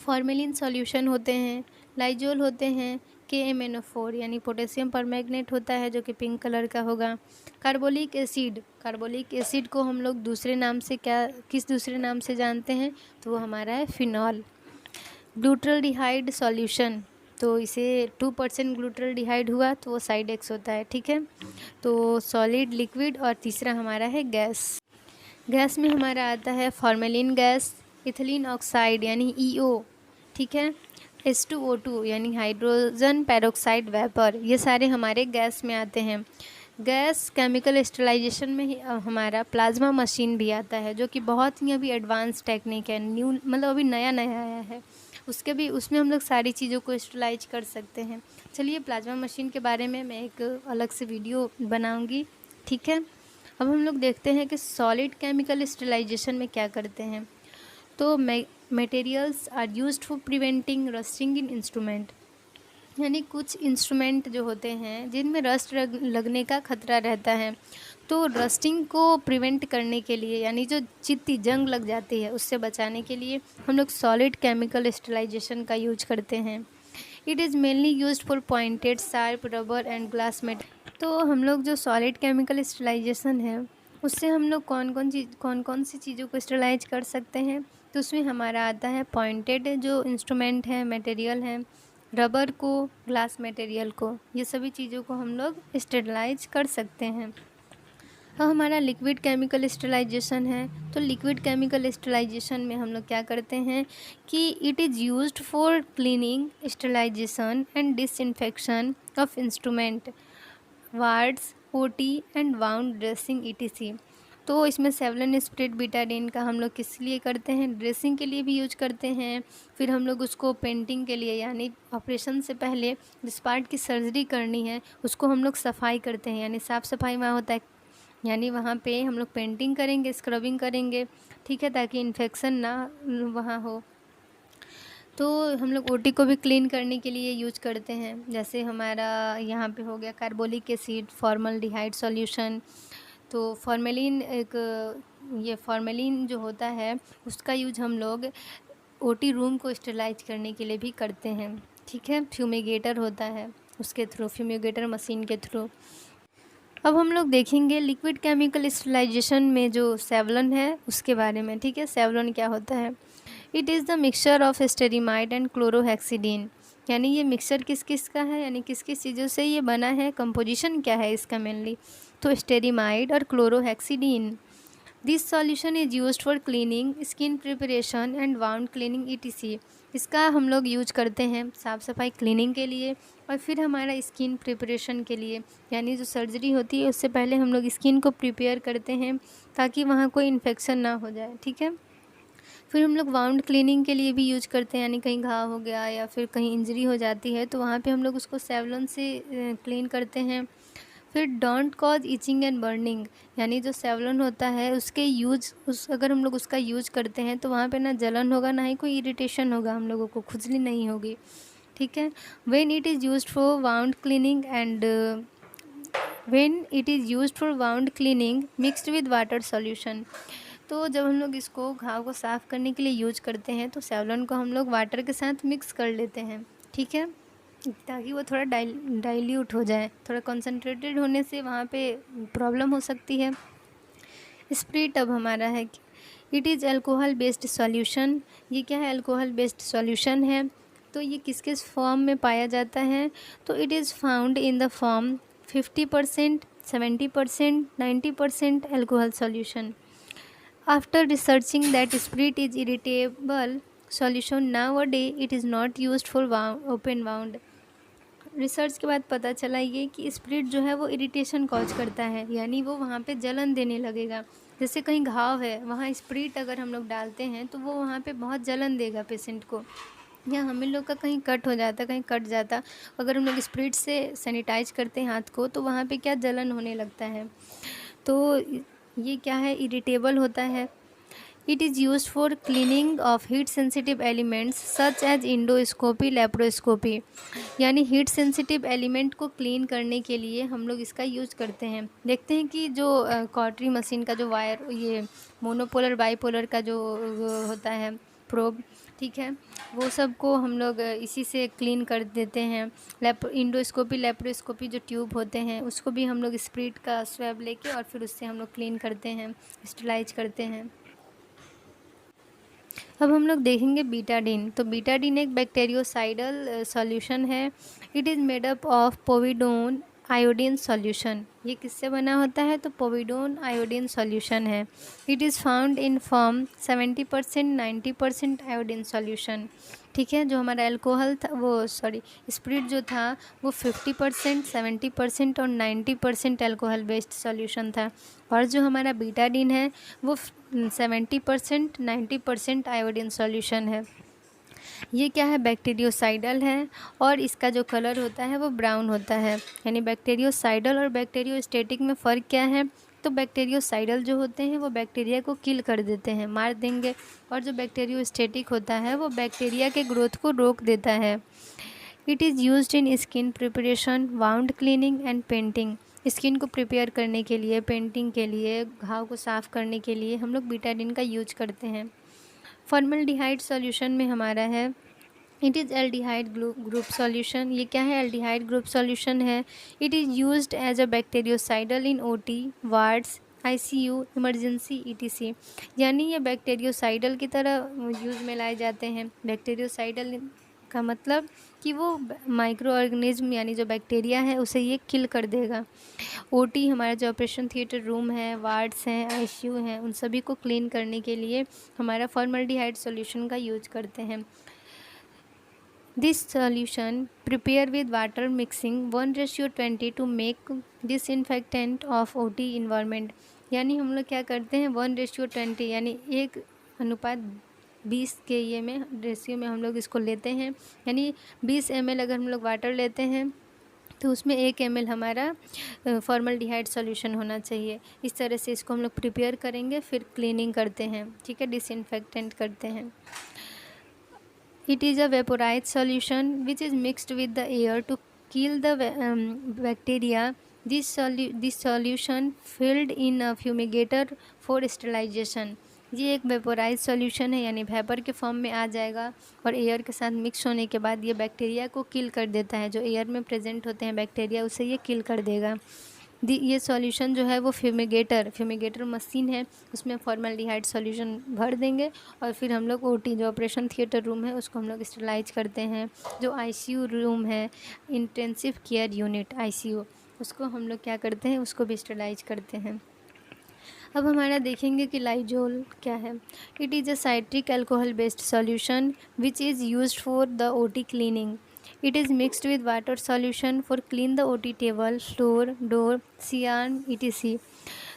S1: फॉर्मेलिन सॉल्यूशन होते हैं, लाइजोल होते हैं, KMnO4 यानी पोटेशियम परमैंगनेट होता है जो कि पिंक कलर का होगा। कार्बोलिक एसिड को हम लोग दूसरे नाम से किस दूसरे नाम से जानते हैं, तो वो हमारा है फिनॉल। ब्यूटाल्डिहाइड सॉल्यूशन, तो इसे 2% ग्लूटाल्डिहाइड हुआ तो वो साइड एक्स होता है, ठीक है। तो सॉलिड, लिक्विड और तीसरा हमारा है गैस। गैस में हमारा आता है फॉर्मेलिन गैस, इथिलीन ऑक्साइड यानी EO, ठीक है, H2O2 यानी हाइड्रोजन पेरोक्साइड वेपर, ये सारे हमारे गैस में आते हैं। गैस केमिकल स्टरलाइजेशन में ही हमारा प्लाज्मा मशीन भी आता है, जो कि बहुत ही अभी एडवांस टेक्निक है, न्यू मतलब अभी नया नया आया है। उसमें हम लोग सारी चीज़ों को स्टरलाइज कर सकते हैं। चलिए प्लाज्मा मशीन के बारे में मैं एक अलग से वीडियो बनाऊंगी, ठीक है। अब हम लोग देखते हैं कि सॉलिड केमिकल स्टरलाइजेशन में क्या करते हैं। तो materials are used for preventing rusting in instrument, यानी कुछ इंस्ट्रूमेंट जो होते हैं जिनमें रस्ट लगने का खतरा रहता है, तो रस्टिंग को प्रिवेंट करने के लिए, यानी जो चित्ती जंग लग जाती है उससे बचाने के लिए हम लोग सॉलिड केमिकल स्टरलाइजेशन का यूज करते हैं। It is mainly used for pointed sharp rubber and glass metal. तो हम लोग जो सॉलिड केमिकल स्टरलाइजेशन है उससे हम लोग कौन कौन सी चीज़ों को स्टरलाइज कर सकते हैं। तो उसमें हमारा आता है पॉइंटेड जो इंस्ट्रूमेंट है, मटेरियल है, रबर को, ग्लास मटेरियल को, ये सभी चीज़ों को हम लोग स्टरलाइज कर सकते हैं। अब हमारा लिक्विड केमिकल स्टरलाइजेशन है। तो लिक्विड केमिकल स्टरलाइजेशन में हम लोग क्या करते हैं कि it is used for cleaning, sterilisation and disinfection of instrument, wards, OT and wound dressing ETC। तो इसमें सेवलन स्प्रेड बीटाडीन का हम लोग किस लिए करते हैं, ड्रेसिंग के लिए भी यूज करते हैं। फिर हम लोग उसको पेंटिंग के लिए, यानी ऑपरेशन से पहले जिस पार्ट की सर्जरी करनी है उसको हम लोग सफाई करते हैं, यानी साफ़ सफाई वहाँ होता है, यानी वहाँ पे हम लोग पेंटिंग करेंगे, स्क्रबिंग करेंगे, ठीक है, ताकि इन्फेक्शन ना वहाँ हो। तो हम लोग ओटी को भी क्लीन करने के लिए यूज करते हैं, जैसे हमारा यहाँ पे हो गया कार्बोलिक एसिड, फॉर्मल्डिहाइड सॉल्यूशन। तो फॉर्मेलिन ये फॉर्मेलिन जो होता है उसका यूज हम लोग ओटी रूम को स्टरलाइज करने के लिए भी करते हैं, ठीक है। फ्यूमिगेटर होता है उसके थ्रू, फ्यूमिगेटर मशीन के थ्रू। अब हम लोग देखेंगे लिक्विड केमिकल स्टरलाइजेशन में जो सेवलन है उसके बारे में, ठीक है। सेवलन क्या होता है? It is the mixture of cetrimide and chlorhexidine, यानी ये मिक्सचर किस किस का है, यानी किस किस चीज़ों से ये बना है, कंपोजिशन क्या है इसका मेनली, तो स्टेरिमाइड और chlorhexidine. This solution is used for cleaning, skin preparation and wound cleaning ETC। इसका हम लोग यूज करते हैं साफ़ सफाई, क्लीनिंग के लिए, और फिर हमारा स्किन प्रिपरेशन के लिए, यानी जो सर्जरी होती है उससे पहले हम लोग स्किन को प्रिपेयर करते हैं ताकि वहाँ कोई इन्फेक्शन ना हो जाए, ठीक है। फिर हम लोग वाउंड क्लीनिंग के लिए भी यूज करते हैं, यानी कहीं घाव हो गया या फिर कहीं इंजरी हो जाती है तो वहाँ पे हम लोग उसको सेवलॉन से क्लीन करते हैं। फिर don't cause etching and burning, यानी जो सेवलॉन होता है उसके अगर हम लोग उसका यूज करते हैं तो वहाँ पे ना जलन होगा, ना ही कोई इरिटेशन होगा, हम लोगों को खुजली नहीं होगी, ठीक है। When it is used for wound cleaning and mixed with water solution. तो जब हम लोग इसको घाव को साफ़ करने के लिए यूज करते हैं तो सेवलॉन को हम लोग वाटर के साथ मिक्स कर लेते हैं, ठीक है, ताकि वो थोड़ा डाइल्यूट हो जाए। थोड़ा कॉन्सेंट्रेटेड होने से वहाँ पे प्रॉब्लम हो सकती है। स्प्रिट अब हमारा है कि it is alcohol based solution. ये क्या है? अल्कोहल बेस्ड सॉल्यूशन है। तो ये किस किस फॉर्म में पाया जाता है? तो it is found in the form 50%, 70%, 90% alcohol solution. After researching that spirit is irritable solution, nowadays it is not used for open wound। Research के बाद पता चला ये कि स्प्रिट जो है वो इरिटेशन कॉज करता है, यानी वो वहाँ पे जलन देने लगेगा। जैसे कहीं घाव है, वहाँ स्प्रिट अगर हम लोग डालते हैं तो वो वहाँ पे बहुत जलन देगा पेशेंट को। या हम लोग का कहीं कट हो जाता, कहीं कट जाता, अगर हम लोग स्प्रिट से सैनिटाइज करते हैं हाथ को तो वहाँ पे क्या जलन होने लगता है। तो ये क्या है? इरिटेबल होता है। It is use for cleaning of heat sensitive elements such as endoscopy, laparoscopy, यानी हीट सेंसिटिव एलिमेंट को क्लीन करने के लिए हम लोग इसका यूज करते हैं। देखते हैं कि जो कॉटरी मशीन का जो वायर, ये मोनोपोलर बाईपोलर का जो होता है प्रोब, ठीक है, वो सब को हम लोग इसी से क्लीन कर देते हैं। इंडोस्कोपी, लेप्रोस्कोपी जो ट्यूब होते हैं उसको भी हम लोग स्प्रिट का स्वैब लेके और फिर उससे हम लोग क्लीन करते हैं, स्टरलाइज करते हैं। अब हम लोग देखेंगे बीटाडीन। तो बीटाडीन एक बैक्टीरियोसाइडल सॉल्यूशन है। It is made up of povidone iodine solution. ये किससे बना होता है? तो पोविडोन आयोडीन सॉल्यूशन है। It is found in form 70% 90% iodine solution. ठीक है, जो हमारा एल्कोहल था वो स्पिरिट जो था वो 50% 70% और 90% एल्कोहल बेस्ड सॉल्यूशन था। और जो हमारा बीटाडीन है वो 70% 90% आयोडीन सॉल्यूशन है। ये क्या है? बैक्टीरियोसाइडल है और इसका जो कलर होता है वो ब्राउन होता है। यानी बैक्टीरियोसाइडल और बैक्टीरियोस्टेटिक में फ़र्क क्या है? तो बैक्टीरियोसाइडल जो होते हैं वो बैक्टीरिया को किल कर देते हैं, मार देंगे, और जो बैक्टीरियोस्टेटिक होता है वो बैक्टीरिया के ग्रोथ को रोक देता है। It is used in skin preparation, wound cleaning and painting. Skin को प्रिपेयर करने के लिए, पेंटिंग के लिए, घाव को साफ़ करने के लिए हम लोग बीटाडीन का यूज करते हैं। फॉर्मल्डिहाइड सॉल्यूशन में हमारा है, it is aldehyde group solution. ये क्या है? एल्डिहाइड ग्रुप सॉल्यूशन है। It is used as a bactericidal in OT, wards, ICU, emergency, etc. यानी ये बैक्टीरियोसाइडल की तरह यूज़ में लाए जाते हैं। बैक्टीरियोसाइडल का मतलब कि वो माइक्रो ऑर्गेनिज्म यानी जो बैक्टीरिया है उसे ये किल कर देगा। ओटी हमारा जो ऑपरेशन थिएटर रूम है, वार्ड्स हैं, आईसीयू हैं, उन सभी को क्लीन करने के लिए हमारा फॉर्मल्डिहाइड सॉल्यूशन का यूज करते हैं। This solution prepare with water mixing 1:20 to make disinfectant of OT environment। यानी हम लोग क्या करते हैं 1:20 यानी 1:20 के ये में रेशियो में हम लोग इसको लेते हैं। यानी 20 ml अगर हम लोग वाटर लेते हैं तो उसमें 1 ml हमारा फॉर्मल्डिहाइड सॉल्यूशन होना चाहिए। इस तरह से इसको हम लोग प्रिपेयर करेंगे, फिर क्लीनिंग करते हैं। ठीक है, डिसइंफेक्टेंट करते हैं। It is a vaporized solution which is mixed with the air to kill the bacteria. This solution filled in a fumigator for sterilization। ये एक वेपोराइज सॉल्यूशन है, यानी वेपर के फॉर्म में आ जाएगा और एयर के साथ मिक्स होने के बाद ये बैक्टीरिया को किल कर देता है। जो एयर में प्रेजेंट होते हैं बैक्टीरिया उसे ये किल कर देगा। ये सॉल्यूशन जो है वो फ्यूमिगेटर मशीन है, उसमें फॉर्मल्डिहाइड सॉल्यूशन भर देंगे और फिर हम लोग ओटी जो ऑपरेशन थिएटर रूम है उसको हम लोग स्टरलाइज करते हैं। जो आईसीयू रूम है, इंटेंसिव केयर यूनिट आईसीयू, उसको हम लोग क्या करते हैं, उसको भी स्टरलाइज करते हैं। अब हमारा देखेंगे कि लाइजोल क्या है। It is a citric alcohol based solution which is used for the OT cleaning. It is mixed with water solution for clean the OT table, floor, door, CRN, etc।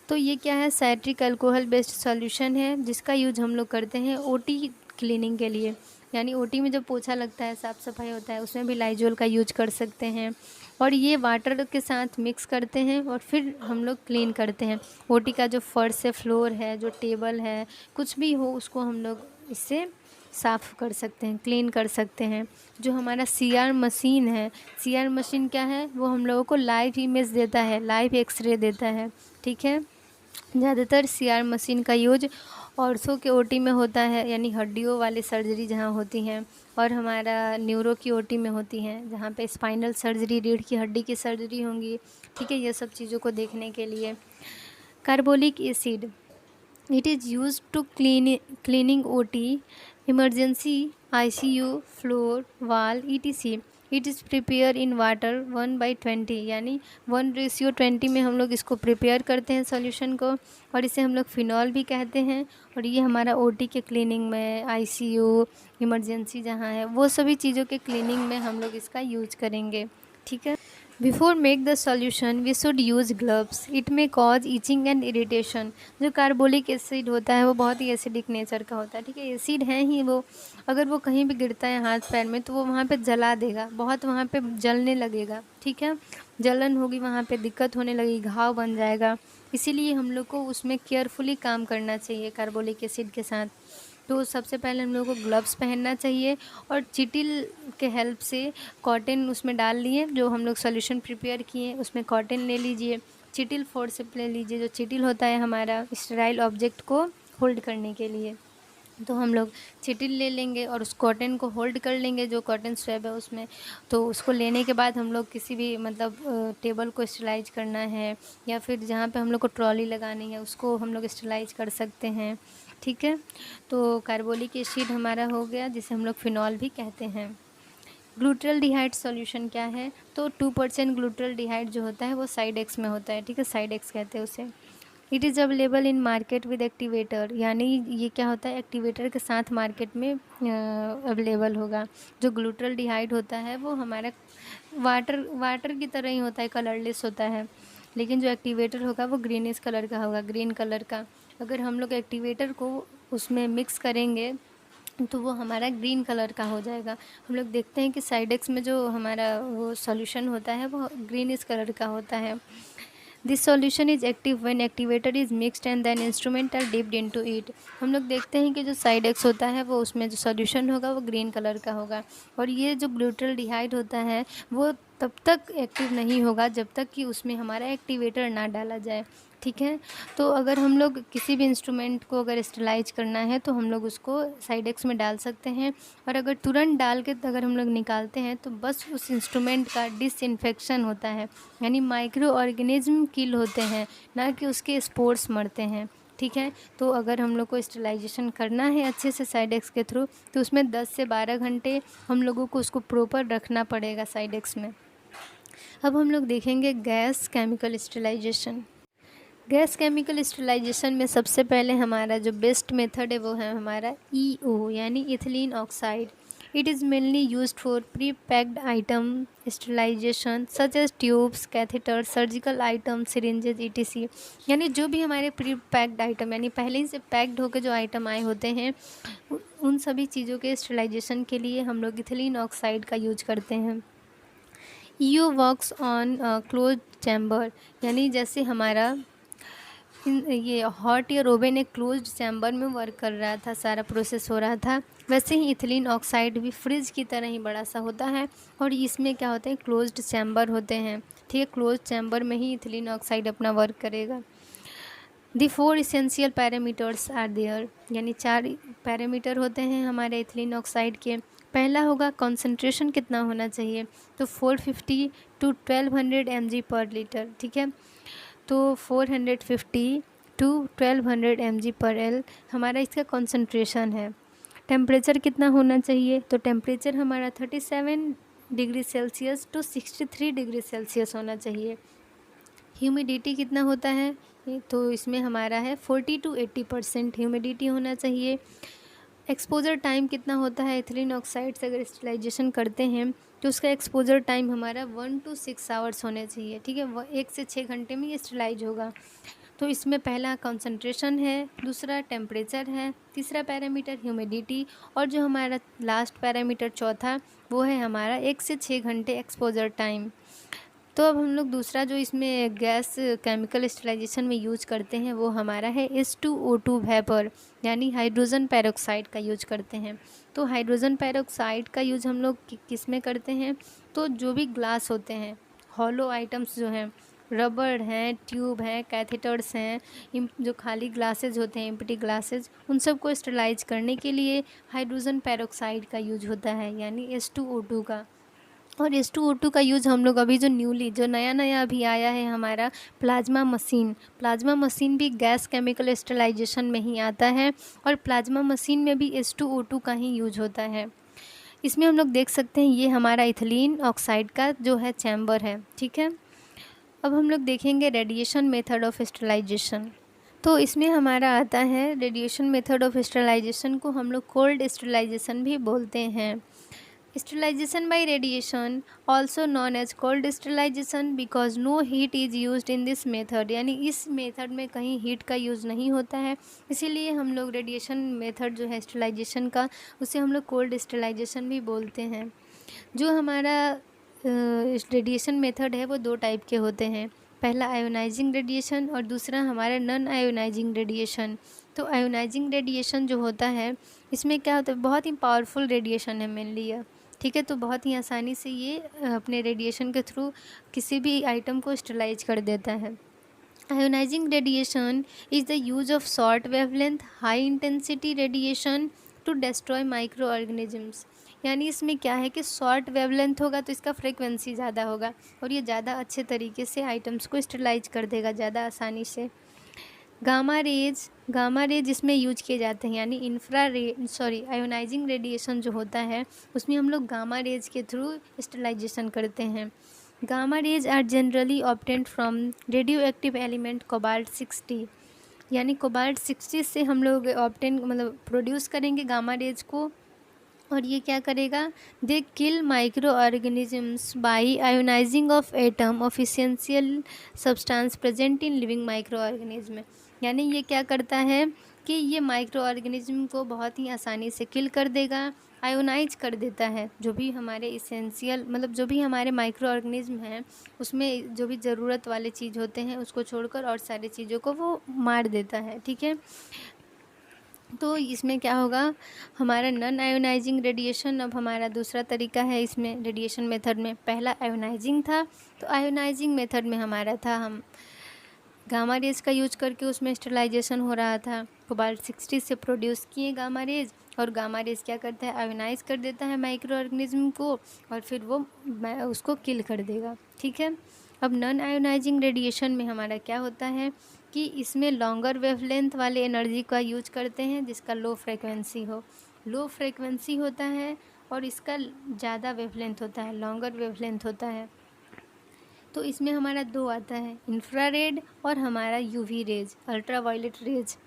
S1: तो ये क्या है? साइट्रिक अल्कोहल बेस्ड सॉल्यूशन है जिसका use हम लोग करते हैं ओटी क्लीनिंग के लिए। यानी ओटी में जब पोछा लगता है, साफ़ सफाई होता है, उसमें भी लाइजोल का यूज कर सकते हैं। और ये वाटर के साथ मिक्स करते हैं और फिर हम लोग क्लीन करते हैं। ओटी का जो फर्श है, फ्लोर है, जो टेबल है, कुछ भी हो उसको हम लोग इससे साफ़ कर सकते हैं, क्लीन कर सकते हैं। जो हमारा सीआर मशीन है, सीआर मशीन क्या है? वो हम लोगों को लाइव इमेज देता है, लाइव एक्सरे देता है। ठीक है, ज़्यादातर सीआर मशीन का यूज ऑर्थो के ओटी में होता है, यानी हड्डियों वाली सर्जरी जहाँ होती हैं, और हमारा न्यूरो की ओटी में होती हैं जहाँ पे स्पाइनल सर्जरी, रीढ़ की हड्डी की सर्जरी होंगी। ठीक है, ये सब चीज़ों को देखने के लिए। Carbolic acid, it is use to cleaning OT, emergency, ICU, floor, wall, etc. It is prepare in water 1/20 यानी 1:20 में हम लोग इसको प्रिपेयर करते हैं सॉल्यूशन को, और इसे हम लोग फिनॉल भी कहते हैं। और ये हमारा ओटी के क्लीनिंग में, आईसीयू, इमरजेंसी जहाँ है, वो सभी चीज़ों के क्लीनिंग में हम लोग इसका यूज करेंगे। ठीक है, before make the solution we should use gloves, it may cause itching and irritation. जो कार्बोलिक एसिड होता है वो बहुत ही एसिडिक नेचर का होता है। ठीक है, एसिड है ही वो, अगर वो कहीं भी गिरता है हाथ पैर में तो वो वहाँ पे जला देगा, बहुत वहाँ पे जलने लगेगा। ठीक है, जलन होगी, वहाँ पे दिक्कत होने लगेगी, घाव बन जाएगा। इसीलिए हम लोग को उसमें केयरफुली काम करना चाहिए कार्बोलिक एसिड के साथ। तो सबसे पहले हम लोगों को ग्लव्स पहनना चाहिए और चिटिल के हेल्प से कॉटन उसमें डाल लिए, जो हम लोग सॉल्यूशन प्रिपेयर किए उसमें कॉटन ले लीजिए, चिटिल फोर्स ले लीजिए। जो चिटिल होता है हमारा स्टेराइल ऑब्जेक्ट को होल्ड करने के लिए, तो हम लोग चिटिल ले लेंगे और उस कॉटन को होल्ड कर लेंगे, जो कॉटन स्वैब है उसमें। तो उसको लेने के बाद हम लोग किसी भी मतलब टेबल को स्टरलाइज करना है या फिर जहाँ पे हम लोग को ट्रॉली लगानी है उसको हम लोग स्टरलाइज कर सकते हैं। ठीक है। तो कार्बोलिक एसिड हमारा हो गया, जिसे हम लोग फिनॉल भी कहते हैं। ग्लूटरलडिहाइड सॉल्यूशन क्या है? तो 2% ग्लूटरलडिहाइड जो होता है वो साइड एक्स में होता है, ठीक है, साइड एक्स कहते हैं उसे। It is available in market with activator, यानी ये क्या होता है, एक्टिवेटर के साथ मार्केट में अवेलेबल होगा। जो ग्लूटरलडिहाइड होता है वो हमारा वाटर की तरह ही होता है, कलरलेस होता है, लेकिन जो एक्टिवेटर होगा वो ग्रीनिश कलर का होगा, ग्रीन कलर का। अगर हम लोग एक्टिवेटर को उसमें मिक्स करेंगे तो वो हमारा ग्रीन कलर का हो जाएगा। हम लोग देखते हैं कि साइडेक्स में जो हमारा वो सॉल्यूशन होता है वो ग्रीनिश कलर का होता है। This solution is active when activator is mixed and then instrument are dipped into it. हम लोग देखते हैं कि जो साइडेक्स होता है वो उसमें जो सॉल्यूशन होगा वो ग्रीन कलर का होगा, और ये जो ग्लूटरलडिहाइड होता है वो तब तक एक्टिव नहीं होगा जब तक कि उसमें हमारा एक्टिवेटर ना डाला जाए, ठीक है। तो अगर हम लोग किसी भी इंस्ट्रूमेंट को अगर स्टरलाइज करना है तो हम लोग उसको साइडेक्स में डाल सकते हैं, और अगर तुरंत डाल के अगर हम लोग निकालते हैं तो बस उस इंस्ट्रूमेंट का डिसइंफेक्शन होता है, यानी माइक्रो ऑर्गेनिज्म किल होते हैं, ना कि उसके स्पोर्स मरते हैं, ठीक है। तो अगर हम लोग को स्टरलाइजेशन करना है अच्छे से साइडेक्स के थ्रू तो उसमें 10 से 12 घंटे हम लोगों को उसको प्रॉपर रखना पड़ेगा साइडेक्स में। अब हम लोग देखेंगे gas chemical sterilisation. Gas chemical sterilisation में सबसे पहले हमारा जो बेस्ट मेथड है वो है हमारा EO, यानी ethylene oxide. It is mainly used for pre packed item sterilization such as tubes, catheter, surgical item, syringes ETC। यानी जो भी हमारे प्री पैक्ड आइटम, यानी पहले ही से पैक्ड होकर जो आइटम आए होते हैं उन सभी चीज़ों के स्टरलाइजेशन के लिए हम लोग इथिलीन ऑक्साइड का यूज करते हैं। EO works on close chamber, यानी जैसे हमारा ये हॉट या ओवन एक क्लोज्ड चैम्बर में वर्क कर रहा था, सारा प्रोसेस हो रहा था, वैसे ही इथिलीन ऑक्साइड भी फ्रिज की तरह ही बड़ा सा होता है, और इसमें क्या होता है, क्लोज्ड चैम्बर होते हैं, ठीक है। क्लोज्ड चैम्बर में ही इथिलीन ऑक्साइड अपना वर्क करेगा। दी 4 इसेंशियल पैरामीटर्स आर देयर, यानी 4 पैरामीटर होते हैं हमारे इथिलीन ऑक्साइड के। पहला होगा कॉन्सेंट्रेशन कितना होना चाहिए, तो 450 to 1200 mg पर लीटर, ठीक है। तो 450 to 1200 mg पर एल हमारा इसका कॉन्सेंट्रेशन है। टेम्परेचर कितना होना चाहिए, तो टेम्परेचर हमारा 37 degree Celsius to 63 degree Celsius होना चाहिए। ह्यूमिडिटी कितना होता है, तो इसमें हमारा है 40 to 80% ह्यूमिडिटी होना चाहिए। एक्सपोजर टाइम कितना होता है, इथिलीन ऑक्साइड से अगर स्टरलाइजेशन करते हैं तो उसका एक्सपोजर टाइम हमारा 1 to 6 आवर्स होने चाहिए, ठीक है। वह 1 से 6 घंटे में ये स्टरलाइज होगा। तो इसमें पहला कंसंट्रेशन है, दूसरा टेम्परेचर है, तीसरा पैरामीटर ह्यूमिडिटी, और जो हमारा लास्ट पैरामीटर चौथा वो है हमारा 1 से 6 घंटे एक्सपोजर टाइम। तो अब हम लोग दूसरा जो इसमें गैस केमिकल स्टरलाइजेशन में यूज करते हैं वो हमारा है H2O2 वेपर, यानी हाइड्रोजन पेरोक्साइड का यूज करते हैं। तो हाइड्रोजन पेरोक्साइड का यूज हम लोग किस में करते हैं, तो जो भी ग्लास होते हैं, हॉलो आइटम्स जो हैं, रबड़ हैं, ट्यूब हैं, कैथेटर्स हैं, जो खाली ग्लासेज होते हैं, एम्प्टी ग्लासेज, उन सब को स्टरलाइज करने के लिए हाइड्रोजन पेरोक्साइड का यूज होता है, यानी H2O2 का। और H2O2 का यूज़ हम लोग अभी जो नया नया अभी आया है हमारा प्लाज्मा मशीन भी गैस केमिकल स्टरलाइजेशन में ही आता है, और प्लाज्मा मशीन में भी H2O2 का ही यूज होता है। इसमें हम लोग देख सकते हैं ये हमारा इथिलीन ऑक्साइड का जो है चैम्बर है, ठीक है। अब हम लोग देखेंगे रेडिएशन मेथड ऑफ स्टरलाइजेशन। तो इसमें हमारा आता है रेडिएशन मेथड ऑफ स्टरलाइजेशन को हम लोग कोल्ड स्टरलाइजेशन भी बोलते हैं। Sterilization by radiation, also known as cold sterilization, because no heat is used in this method, यानी इस मेथड में कहीं हीट का यूज़ नहीं होता है, इसीलिए हम लोग रेडिएशन मेथड जो है स्टरलाइजेशन का उसे हम लोग कोल्ड स्टरलाइजेशन भी बोलते हैं। जो हमारा रेडिएशन मेथड है वो 2 टाइप के होते हैं, पहला आयोनाइजिंग रेडिएशन और दूसरा हमारा नॉन आयोनाइजिंग रेडिएशन। तो आयोनाइजिंग रेडिएशन जो होता है इसमें क्या होता है, बहुत ही पावरफुल रेडिएशन है मेनली यह, ठीक है। तो बहुत ही आसानी से ये अपने रेडिएशन के थ्रू किसी भी आइटम को स्टरलाइज कर देता है। Ionising radiation is the use of short wavelength high intensity radiation to destroy micro organisms, यानी इसमें क्या है कि शॉर्ट वेवलेंथ होगा तो इसका फ्रीक्वेंसी ज़्यादा होगा और ये ज़्यादा अच्छे तरीके से आइटम्स को स्टरलाइज कर देगा ज़्यादा आसानी से। गामा रेज इसमें यूज किए जाते हैं, यानी आयोनाइजिंग रेडिएशन जो होता है उसमें हम लोग गामा रेज के थ्रू स्टरलाइजेशन करते हैं। Gamma rays are generally obtained from radio active element cobalt 60, यानी कोबाल्ट 60 से हम लोग प्रोड्यूस करेंगे गामा रेज को। और ये क्या करेगा, they kill microorganisms by ionizing of atom of essential substance present in living microorganism. यानी ये क्या करता है कि ये माइक्रो ऑर्गेनिज्म को बहुत ही आसानी से किल कर देगा, आयोनाइज कर देता है। जो भी हमारे इसेंशियल जो भी हमारे माइक्रो ऑर्गेनिज्म हैं उसमें जो भी ज़रूरत वाले चीज़ होते हैं उसको छोड़कर और सारी चीज़ों को वो मार देता है, ठीक है। तो इसमें क्या होगा, हमारा नॉन आयोनाइजिंग रेडिएशन अब हमारा दूसरा तरीका है इसमें रेडिएशन मेथड में। पहला आयोनाइजिंग था, तो आयोनाइजिंग मेथड में हमारा था हम गामा रेज का यूज करके उसमें स्टरलाइजेशन हो रहा था। कोबाल्ट 60 से प्रोड्यूस किए गामा रेज, और गामा रेज क्या करता है, आयोनाइज कर देता है माइक्रो ऑर्गेनिज्म को और फिर वो उसको किल कर देगा, ठीक है। अब नॉन आयोनाइजिंग रेडिएशन में हमारा क्या होता है कि इसमें लॉन्गर वेवलेंथ वाले एनर्जी का यूज करते हैं जिसका लो फ्रेक्वेंसी होता है और इसका ज़्यादा वेवलेंथ होता है, लॉन्गर वेवलेंथ होता है। तो इसमें हमारा दो आता है, इंफ्रारेड और हमारा यूवी रेज, अल्ट्रावायलेट रेज।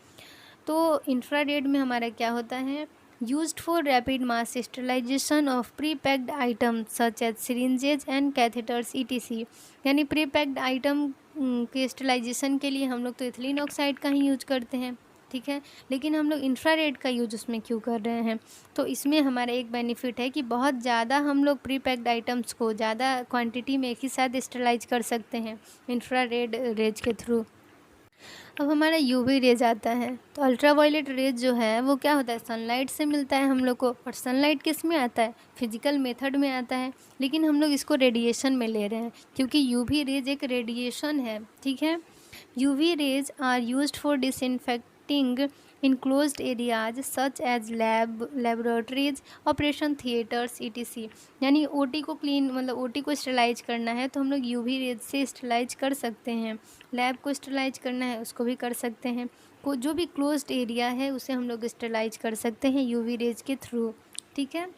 S1: तो इंफ्रारेड में हमारा क्या होता है, used for rapid mass sterilization of pre packed item such as syringes and catheters ETC। यानी प्री पैक्ड आइटम के स्टरलाइजेशन के लिए हम लोग तो इथिलीन ऑक्साइड का ही यूज करते हैं, ठीक है, लेकिन हम लोग इंफ्रारेड का यूज उसमें क्यों कर रहे हैं। तो इसमें हमारा एक बेनिफिट है कि बहुत ज़्यादा हम लोग प्री पैक्ड आइटम्स को ज़्यादा क्वांटिटी में एक ही साथ स्टरलाइज कर सकते हैं इंफ्रारेड रेज के थ्रू। अब हमारा यूवी रेज आता है, तो अल्ट्रावायलेट रेज जो है वो क्या होता है, सनलाइट से मिलता है हम लोग को। और सनलाइट किस में आता है, फिजिकल मेथड में आता है, लेकिन हम लोग इसको रेडिएशन में ले रहे हैं क्योंकि यूवी रेज एक रेडिएशन है, ठीक है। UV rays are used for disinfecting enclosed areas such as laboratories, operation theatres ETC। यानी OT को OT को स्टरलाइज करना है तो हम लोग यूवी रेज से स्टरलाइज कर सकते हैं, लैब को स्टरलाइज करना है उसको भी कर सकते हैं, जो भी क्लोज्ड एरिया है उसे हम लोग स्टरलाइज कर सकते हैं यूवी रेज के थ्रू, ठीक है।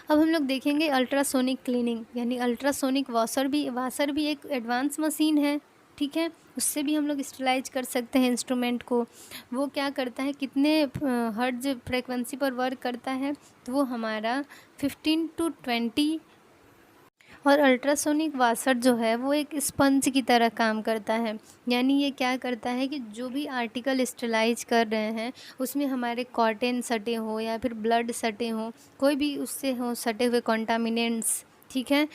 S1: अब हम लोग देखेंगे अल्ट्रासोनिक क्लीनिंग, यानी अल्ट्रासोनिक वाशर भी एक एडवांस मशीन है, ठीक है। उससे भी हम लोग स्टरलाइज कर सकते हैं इंस्ट्रूमेंट को। वो क्या करता है, कितने हर्ट्ज फ्रीक्वेंसी पर वर्क करता है, तो वो हमारा 15 to 20। और अल्ट्रासोनिक वाशर जो है वो एक स्पंज की तरह काम करता है, यानी ये क्या करता है कि जो भी आर्टिकल स्टरलाइज कर रहे हैं उसमें हमारे कॉटन सटे हो या फिर ब्लड सटे हों, कोई भी उससे हो सटे हुए कॉन्टामिनेंट्स, ठीक है,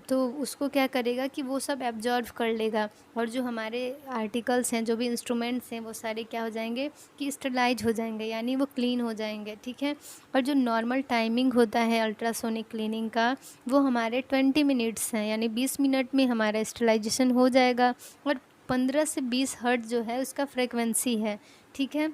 S1: तो उसको क्या करेगा कि वो सब एब्जॉर्व कर लेगा और जो हमारे आर्टिकल्स हैं, जो भी इंस्ट्रूमेंट्स हैं, वो सारे क्या हो जाएंगे कि स्टरलाइज हो जाएंगे, यानी वो क्लीन हो जाएंगे, ठीक है। और जो नॉर्मल टाइमिंग होता है अल्ट्रासोनिक क्लीनिंग का वो हमारे 20 मिनट्स हैं, यानी 20 मिनट में हमारा स्टरलाइजेशन हो जाएगा। और 15 से 20 हर्ट्ज जो है उसका फ्रीक्वेंसी है, ठीक है।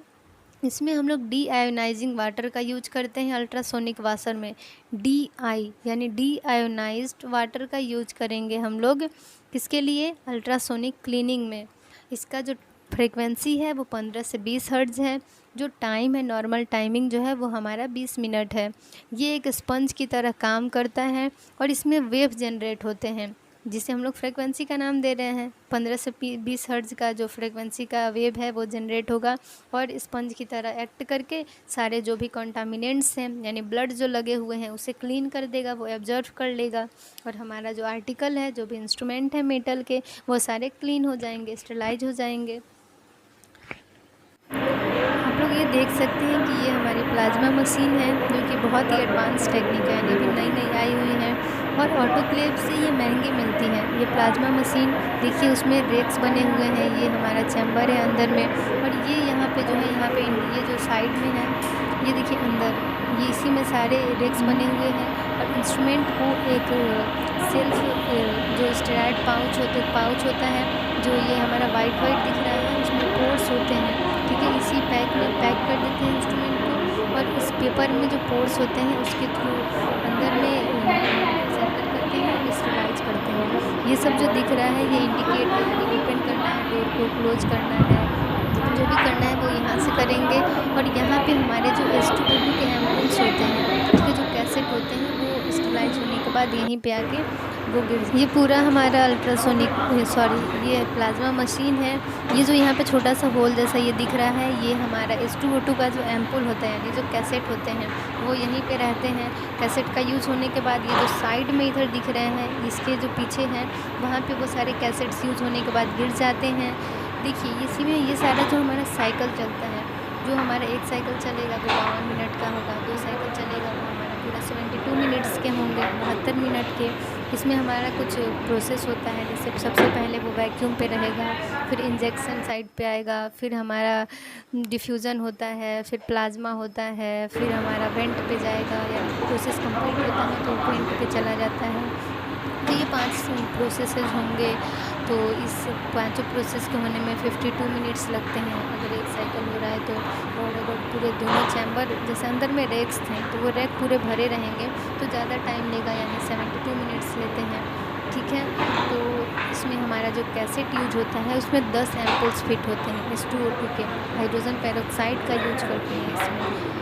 S1: इसमें हम लोग डी आयोनाइजिंग वाटर का यूज करते हैं अल्ट्रासोनिक वाशर में, DI यानी डी आयोनाइज्ड वाटर का यूज करेंगे हम लोग किसके लिए, अल्ट्रासोनिक क्लीनिंग में। इसका जो फ्रीक्वेंसी है वो 15 से 20 हर्ट्ज है, जो टाइम है नॉर्मल टाइमिंग जो है वो हमारा 20 मिनट है। ये एक स्पंज की तरह काम करता है और इसमें वेव जनरेट होते हैं जिसे हम लोग फ्रीक्वेंसी का नाम दे रहे हैं। 15 से 20 हर्ट्ज का जो फ्रीक्वेंसी का वेव है वो जनरेट होगा और स्पंज की तरह एक्ट करके सारे जो भी कॉन्टामिनेंट्स हैं यानी ब्लड जो लगे हुए हैं उसे क्लीन कर देगा, वो एब्जॉर्व कर लेगा और हमारा जो आर्टिकल है, जो भी इंस्ट्रूमेंट है मेटल के, वो सारे क्लीन हो जाएंगे, स्टरलाइज हो जाएंगे। आप लोग ये देख सकते हैं कि ये हमारी प्लाज्मा मशीन है जो कि बहुत ही एडवांस टेक्निक है, यानी भी नई नई आई हुई है और ऑटोक्लेव से ये महंगी मिलती है। ये प्लाज्मा मशीन देखिए, उसमें रेक्स बने हुए हैं, ये हमारा चैम्बर है अंदर में, और ये यहाँ पे जो है, यहाँ पे ये जो साइड में है, ये देखिए अंदर, ये इसी में सारे रेक्स बने हुए हैं। और इंस्ट्रूमेंट को एक सेल्फ जो स्टेराइड पाउच होता है, जो ये हमारा वाइट दिख रहा है, उसमें पोर्स होते हैं, ठीक है। इसी पैक में पैक कर देते हैं इंस्ट्रूमेंट को और इस पेपर में जो पोर्स होते हैं उसके थ्रू अंदर में सेंटर करते हैं और स्टरलाइज करते हैं। ये सब जो दिख रहा है ये इंडिकेट है, यानी ओपन करना है, डोर को क्लोज करना है, भी करना है वो यहाँ से करेंगे। और यहाँ पे हमारे जो S2O2 के एम्पुल्स होते हैं, उसके जो कैसेट होते हैं वो स्टरलाइज होने के बाद यहीं पे आके वो ये पूरा हमारा अल्ट्रासोनिक ये प्लाज्मा मशीन है। ये जो यहाँ पे छोटा सा होल जैसा ये दिख रहा है, ये हमारा S2O2 का जो एम्पुल होता है यानी जो कैसेट होते हैं वो यहीं पे रहते हैं। कैसेट का यूज़ होने के बाद ये जो साइड में इधर दिख रहे हैं, इसके जो पीछे हैं वहाँ पे वो सारे कैसेट्स यूज़ होने के बाद गिर जाते हैं। देखिए इसी में ये सारा जो हमारा साइकिल चलता है, जो हमारा एक साइकिल चलेगा वो 52 मिनट का होगा, 2 साइकिल चलेगा वो हमारा पूरा 72 मिनट्स के होंगे, 72 मिनट के। इसमें हमारा कुछ प्रोसेस होता है, जैसे सबसे पहले वो वैक्यूम पे रहेगा, फिर इंजेक्शन साइड पे आएगा, फिर हमारा डिफ्यूज़न होता है, फिर प्लाज्मा होता है, फिर हमारा वेंट पे जाएगा, या प्रोसेस कंप्लीट होता है तो वेंट पे चला जाता है। तो ये 5 प्रोसेसेस होंगे। तो इस पाँचों प्रोसेस के होने में 52 मिनट्स लगते हैं अगर एक साइकिल हो रहा है तो। और अगर पूरे दोनों चैम्बर जैसे अंदर में रैक्स थे तो वो रैक पूरे भरे रहेंगे तो ज़्यादा टाइम लेगा, यानी 72 मिनट्स लेते हैं। ठीक है, तो इसमें हमारा जो कैसेट यूज होता है उसमें 10 एम्पुल्स फिट होते हैं S2O2 के, हाइड्रोजन पेरोक्साइड का यूज करते हैं इसमें।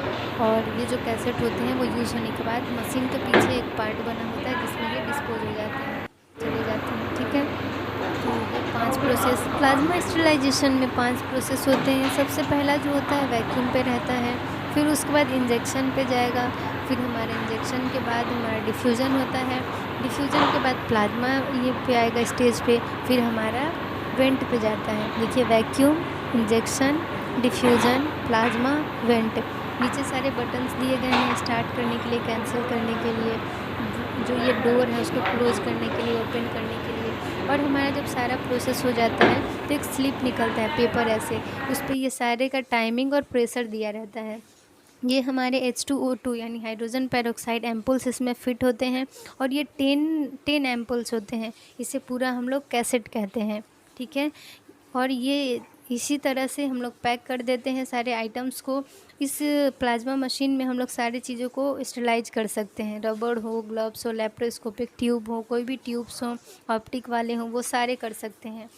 S1: और ये जो कैसेट होते हैं वो यूज़ होने के बाद मशीन के पीछे एक पार्ट बना होता है जिसमें ये डिस्पोज हो जाते हैं, चले जाते हैं। ठीक है, तो ये 5 प्रोसेस प्लाज्मा स्टरलाइजेशन में 5 प्रोसेस होते हैं। सबसे पहला जो होता है वैक्यूम पे रहता है, फिर उसके बाद इंजेक्शन पे जाएगा, फिर हमारे इंजेक्शन के बाद हमारा डिफ्यूज़न होता है, डिफ्यूज़न के बाद प्लाज्मा ये पे आएगा स्टेज पे, फिर हमारा वेंट पे जाता है। देखिए vacuum, injection, diffusion, plasma, went. नीचे सारे बटन्स दिए गए हैं स्टार्ट करने के लिए, कैंसिल करने के लिए, जो ये डोर है उसको क्लोज़ करने के लिए, ओपन करने के लिए। और हमारा जब सारा प्रोसेस हो जाता है तो एक स्लिप निकलता है पेपर ऐसे, उस पर ये सारे का टाइमिंग और प्रेशर दिया रहता है। ये हमारे H2O2 यानी हाइड्रोजन पेरोक्साइड एम्पुल्स इसमें फ़िट होते हैं और ये 10 एम्पुल्स होते हैं। इसे पूरा हम लोग कैसेट कहते हैं। ठीक है, और ये इसी तरह से हम लोग पैक कर देते हैं सारे आइटम्स को। इस प्लाज्मा मशीन में हम लोग सारी चीज़ों को स्टरलाइज कर सकते हैं, रबड़ हो, ग्लव्स हो, लेप्रोस्कोपिक ट्यूब हो, कोई भी ट्यूब्स हों, ऑप्टिक वाले हों, वो सारे कर सकते हैं।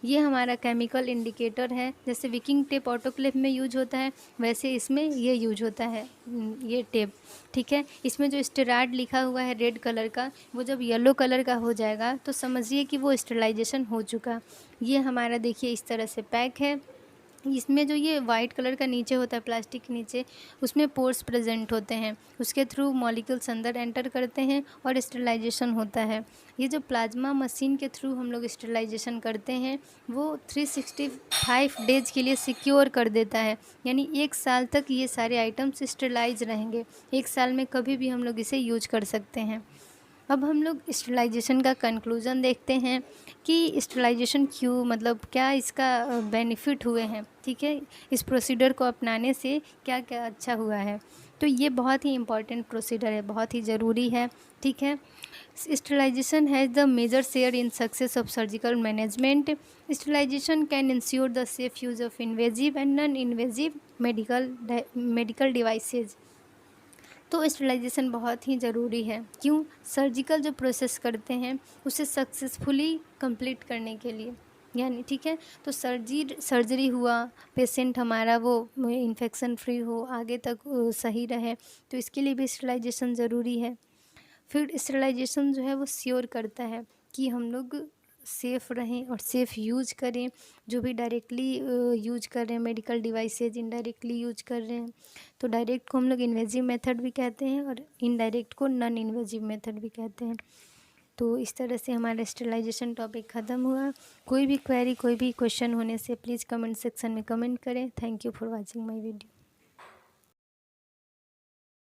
S1: ये हमारा केमिकल इंडिकेटर है, जैसे विकिंग टेप ऑटोक्लेव में यूज होता है वैसे इसमें ये यूज होता है, ये टेप। ठीक है, इसमें जो स्टेराइड लिखा हुआ है रेड कलर का, वो जब येलो कलर का हो जाएगा तो समझिए कि वो स्टरलाइजेशन हो चुका। ये हमारा देखिए इस तरह से पैक है। इसमें जो ये वाइट कलर का नीचे होता है प्लास्टिक के नीचे, उसमें पोर्स प्रेजेंट होते हैं, उसके थ्रू मॉलिक्यूल्स अंदर एंटर करते हैं और स्टरलाइजेशन होता है। ये जो प्लाज्मा मशीन के थ्रू हम लोग स्टरलाइजेशन करते हैं वो 365 डेज़ के लिए सिक्योर कर देता है, यानी 1 साल तक ये सारे आइटम्स स्टरलाइज रहेंगे। 1 साल में कभी भी हम लोग इसे यूज कर सकते हैं। अब हम लोग स्टरलाइजेशन का कंक्लूज़न देखते हैं कि स्टरलाइजेशन क्यों, मतलब क्या इसका बेनिफिट हुए हैं। ठीक है, इस प्रोसीजर को अपनाने से क्या क्या अच्छा हुआ है। तो ये बहुत ही इम्पॉर्टेंट प्रोसीजर है, बहुत ही ज़रूरी है। ठीक है, sterilisation has the major share in success of surgical management. Sterilisation can ensure the safe use of invasive and non invasive medical devices. तो स्टरलाइजेशन बहुत ही ज़रूरी है। क्यों? सर्जिकल जो प्रोसेस करते हैं उसे सक्सेसफुली कंप्लीट करने के लिए, यानी ठीक है, तो सर्जरी हुआ, पेशेंट हमारा वो इन्फेक्शन फ्री हो, आगे तक सही रहे, तो इसके लिए भी स्टरलाइजेशन ज़रूरी है। फिर स्टरलाइजेशन जो है वो श्योर करता है कि हम लोग सेफ़ रहें और सेफ़ यूज करें, जो भी डायरेक्टली यूज कर रहे हैं मेडिकल डिवाइसेज, इनडायरेक्टली यूज कर रहे हैं। तो डायरेक्ट को हम लोग इन्वेजिव मेथड भी कहते हैं और इनडायरेक्ट को नॉन इन्वेजिव मेथड भी कहते हैं। तो इस तरह से हमारा स्टरलाइजेशन टॉपिक ख़त्म हुआ। कोई भी क्वेरी, कोई भी क्वेश्चन होने से प्लीज़ कमेंट सेक्शन में कमेंट करें। Thank you for watching my video.